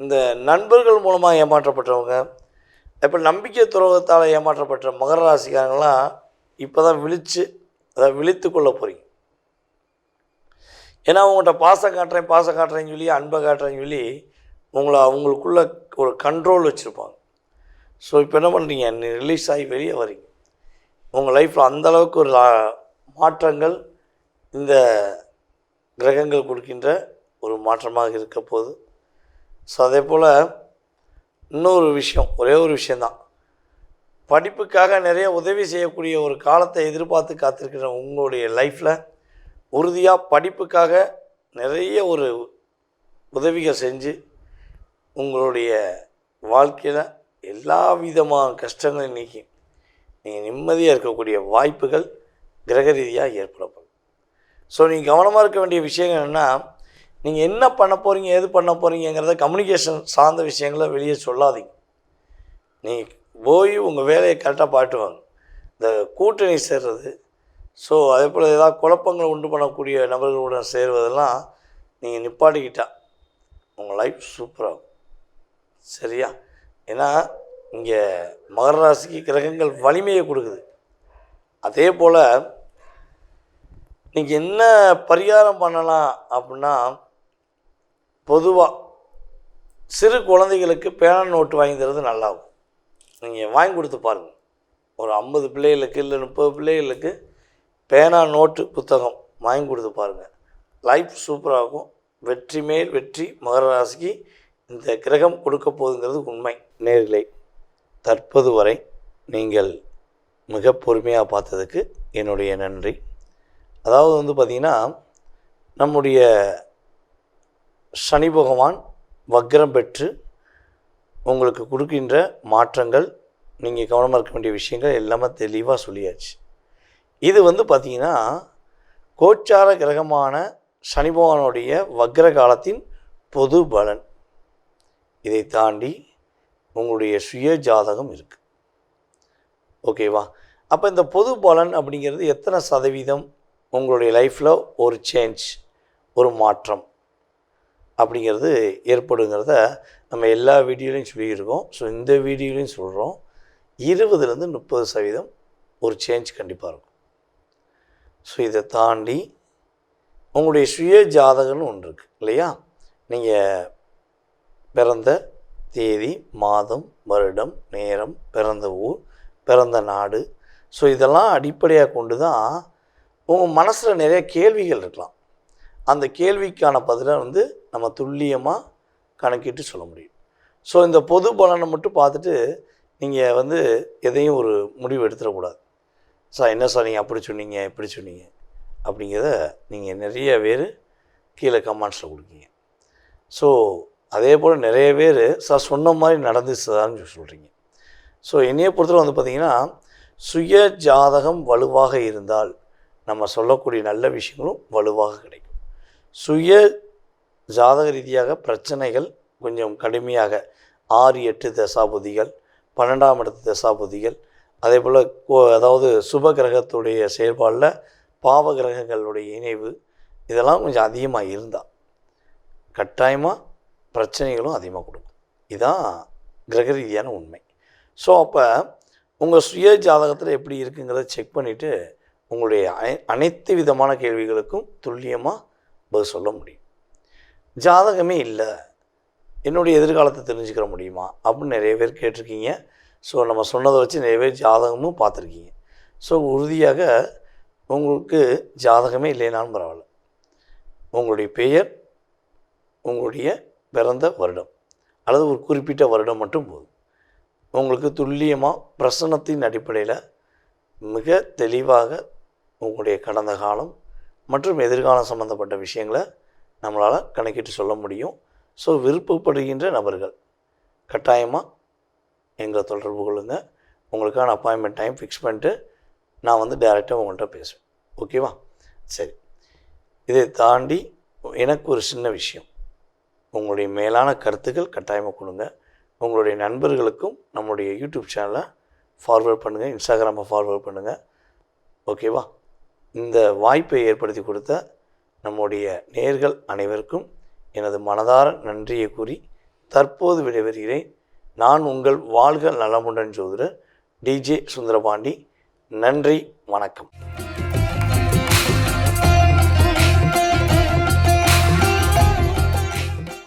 இந்த நண்பர்கள் மூலமாக ஏமாற்றப்பட்டவங்க, இப்போ நம்பிக்கை துரோகத்தால் ஏமாற்றப்பட்ட மகர ராசிக்காரங்களாம் இப்போ தான் விழித்து கொள்ள போகிறீங்க. ஏன்னா அவங்கள்ட்ட பாசம் காட்டுறேன்னு சொல்லி, அன்பை காட்டுறேன்னு சொல்லி அவங்களுக்குள்ள ஒரு கண்ட்ரோல் வச்சுருப்பாங்க. ஸோ இப்போ என்ன பண்ணுறீங்க? ரிலீஸ் ஆகி வெளியே வரீங்க. உங்கள் லைஃப்பில் அந்தளவுக்கு ஒரு மாற்றங்கள் இந்த கிரகங்கள் கொடுக்கின்ற ஒரு மாற்றமாக இருக்க போகுது. ஸோ அதே போல் இன்னொரு விஷயம், ஒரே ஒரு விஷயந்தான், படிப்புக்காக நிறைய உதவி செய்யக்கூடிய ஒரு காலத்தை எதிர்பார்த்து காத்திருக்கிற உங்களுடைய லைஃப்பில் உறுதியாக படிப்புக்காக நிறைய ஒரு உதவிகள் செஞ்சு உங்களுடைய வாழ்க்கையில் எல்லா விதமான கஷ்டங்களையும் நீக்கி நீங்கள் நிம்மதியாக இருக்கக்கூடிய வாய்ப்புகள் கிரக ரீதியாக ஏற்படப்படும். ஸோ நீங்கள் கவனமாக இருக்க வேண்டிய விஷயங்கள் என்னென்னா, நீங்கள் என்ன பண்ண போகிறீங்க, எது பண்ண போகிறீங்கிறத கம்யூனிகேஷன் சார்ந்த விஷயங்களை வெளியே சொல்லாதீங்க. நீங்கள் போய் உங்கள் வேலையை கரெக்டாக பாட்டுவாங்க. இந்த கூட்டணி சேர்றது, ஸோ அதே போல் ஏதாவது குழப்பங்களை உண்டு பண்ணக்கூடிய நபர்களுடன் சேர்வதெல்லாம் நீங்கள் நிப்பாட்டிக்கிட்டா உங்கள் லைஃப் சூப்பராகும். சரியா? ஏன்னா இங்கே மகர ராசிக்கு கிரகங்கள் வலிமையை கொடுக்குது. அதே போல் நீங்கள் என்ன பரிகாரம் பண்ணலாம் அப்படின்னா, பொதுவாக சிறு குழந்தைகளுக்கு பேனா நோட்டு வாங்கி தரது நல்லாகும். நீங்கள் வாங்கி கொடுத்து பாருங்கள். ஒரு 50 பிள்ளைகளுக்கு இல்லை 30 பிள்ளைகளுக்கு பேனா நோட்டு புத்தகம் வாங்கி கொடுத்து பாருங்கள். லைஃப் சூப்பராகும். வெற்றி மேல் வெற்றி மகர ராசிக்கு இந்த கிரகம் கொடுக்க போகுதுங்கிறது உண்மை. நேர்களை தற்போது வரை நீங்கள் மிக பொறுமையாக பார்த்ததுக்கு என்னுடைய நன்றி. அதாவது பார்த்திங்கன்னா, நம்முடைய சனி பகவான் வக்ரம் பெற்று உங்களுக்கு கொடுக்கின்ற மாற்றங்கள், நீங்கள் கவனமாக இருக்க வேண்டிய விஷயங்கள் எல்லாமே தெளிவாக சொல்லியாச்சு. இது பார்த்திங்கன்னா கோச்சார கிரகமான சனி பகவானுடைய வக்ர காலத்தின் பொது பலன். இதை தாண்டி உங்களுடைய சுய ஜாதகம் இருக்குது. ஓகேவா? அப்போ இந்த பொது பலன் அப்படிங்கிறது எத்தனை சதவீதம் உங்களுடைய லைஃப்பில் ஒரு சேஞ்ச், ஒரு மாற்றம் அப்படிங்கிறது ஏற்படுங்கிறத நம்ம எல்லா வீடியோலையும் சொல்லியிருக்கோம். ஸோ இந்த வீடியோலையும் சொல்கிறோம். 20-30% ஒரு சேஞ்ச் கண்டிப்பாக இருக்கும். ஸோ இதை தாண்டி உங்களுடைய சுய ஜாதகம்னு ஒன்று இருக்குது இல்லையா? நீங்கள் பிறந்த தேதி, மாதம், வருடம், நேரம், பிறந்த ஊர், பிறந்த நாடு, ஸோ இதெல்லாம் அடிப்படையாக கொண்டு தான் உங்கள் மனசில் நிறைய கேள்விகள் இருக்கலாம். அந்த கேள்விக்கான பதிலை நம்ம துல்லியமாக கணக்கிட்டு சொல்ல முடியும். ஸோ இந்த பொது பலனை மட்டும் பார்த்துட்டு நீங்கள் எதையும் ஒரு முடிவு எடுத்துடக்கூடாது. சார் என்ன சார் நீங்கள் அப்படி சொன்னீங்க, இப்படி சொன்னீங்க அப்படிங்கிறத நீங்கள் நிறைய பேர் கீழே கமெண்ட்ஸில் கொடுக்கீங்க. ஸோ அதே போல் நிறைய பேர் சார் சொன்ன மாதிரி நடந்துச்சு சார்னு சொல்கிறீங்க. ஸோ என்னையை பொறுத்தவரை பார்த்திங்கன்னா சுய ஜாதகம் வலுவாக இருந்தால் நம்ம சொல்லக்கூடிய நல்ல விஷயங்களும் வலுவாக கிடைக்கும். சுய ஜாதக ரீதியாக பிரச்சனைகள் கொஞ்சம் கடுமையாக 6-8 தசாபுதிகள், 12ஆம் இடத்து தசாபுதிகள், அதே போல் அதாவது சுப கிரகத்துடைய செயல்பாடில் பாவ கிரகங்களுடைய இணைவு, இதெல்லாம் கொஞ்சம் அதிகமாக இருந்தால் கட்டாயமாக பிரச்சனைகளும் அதிகமாக கொடுக்கும். இதுதான் கிரக ரீதியான உண்மை. ஸோ அப்போ உங்கள் சுய ஜாதகத்தில் எப்படி இருக்குங்கிறத செக் பண்ணிவிட்டு உங்களுடைய அனைத்து விதமான கேள்விகளுக்கும் துல்லியமாக பதில் சொல்ல முடியும். ஜாதகமே இல்லை, என்னுடைய எதிர்காலத்தை தெரிஞ்சுக்கிற முடியுமா அப்படின்னு நிறைய பேர் கேட்டிருக்கீங்க. ஸோ நம்ம சொன்னதை வச்சு நிறைய பேர் ஜாதகமும் பார்த்துருக்கீங்க. ஸோ உறுதியாக உங்களுக்கு ஜாதகமே இல்லைனாலும் பரவாயில்ல, உங்களுடைய பெயர், உங்களுடைய பிறந்த வருடம் அல்லது ஒரு குறிப்பிட்ட வருடம் மட்டும் போதும். உங்களுக்கு துல்லியமாக பிரசன்னத்தின் அடிப்படையில் மிக தெளிவாக உங்களுடைய கடந்த காலம் மற்றும் எதிர்காலம் சம்மந்தப்பட்ட விஷயங்களை நம்மளால் கணக்கிட்டு சொல்ல முடியும். ஸோ விருப்பப்படுகின்ற நபர்கள் கட்டாயமாக எங்களை தொடர்பு கொள்ளுங்கள். உங்களுக்கான அப்பாயின்மெண்ட் டைம் ஃபிக்ஸ் பண்ணிட்டு நான் டைரெக்டாக உங்கள்கிட்ட பேசுவேன். ஓகேவா? சரி, இதை தாண்டி எனக்கு ஒரு சின்ன விஷயம், உங்களுடைய மேலான கருத்துக்கள் கட்டாயமாக கொடுங்க. உங்களுடைய நண்பர்களுக்கும் நம்மளுடைய யூடியூப் சேனலை ஃபார்வர்ட் பண்ணுங்கள், இன்ஸ்டாகிராமை ஃபார்வர்ட் பண்ணுங்கள். ஓகேவா? இந்த வாய்ப்பை ஏற்படுத்தி கொடுத்த நம்முடைய நேயர்கள் அனைவருக்கும் எனது மனதார நன்றியை கூறி தற்போது விடைபெறுகிறேன். நான் உங்கள் வாழ்க நலமுடன் ஜோதிடர் DJ சுந்தரபாண்டி. நன்றி, வணக்கம்.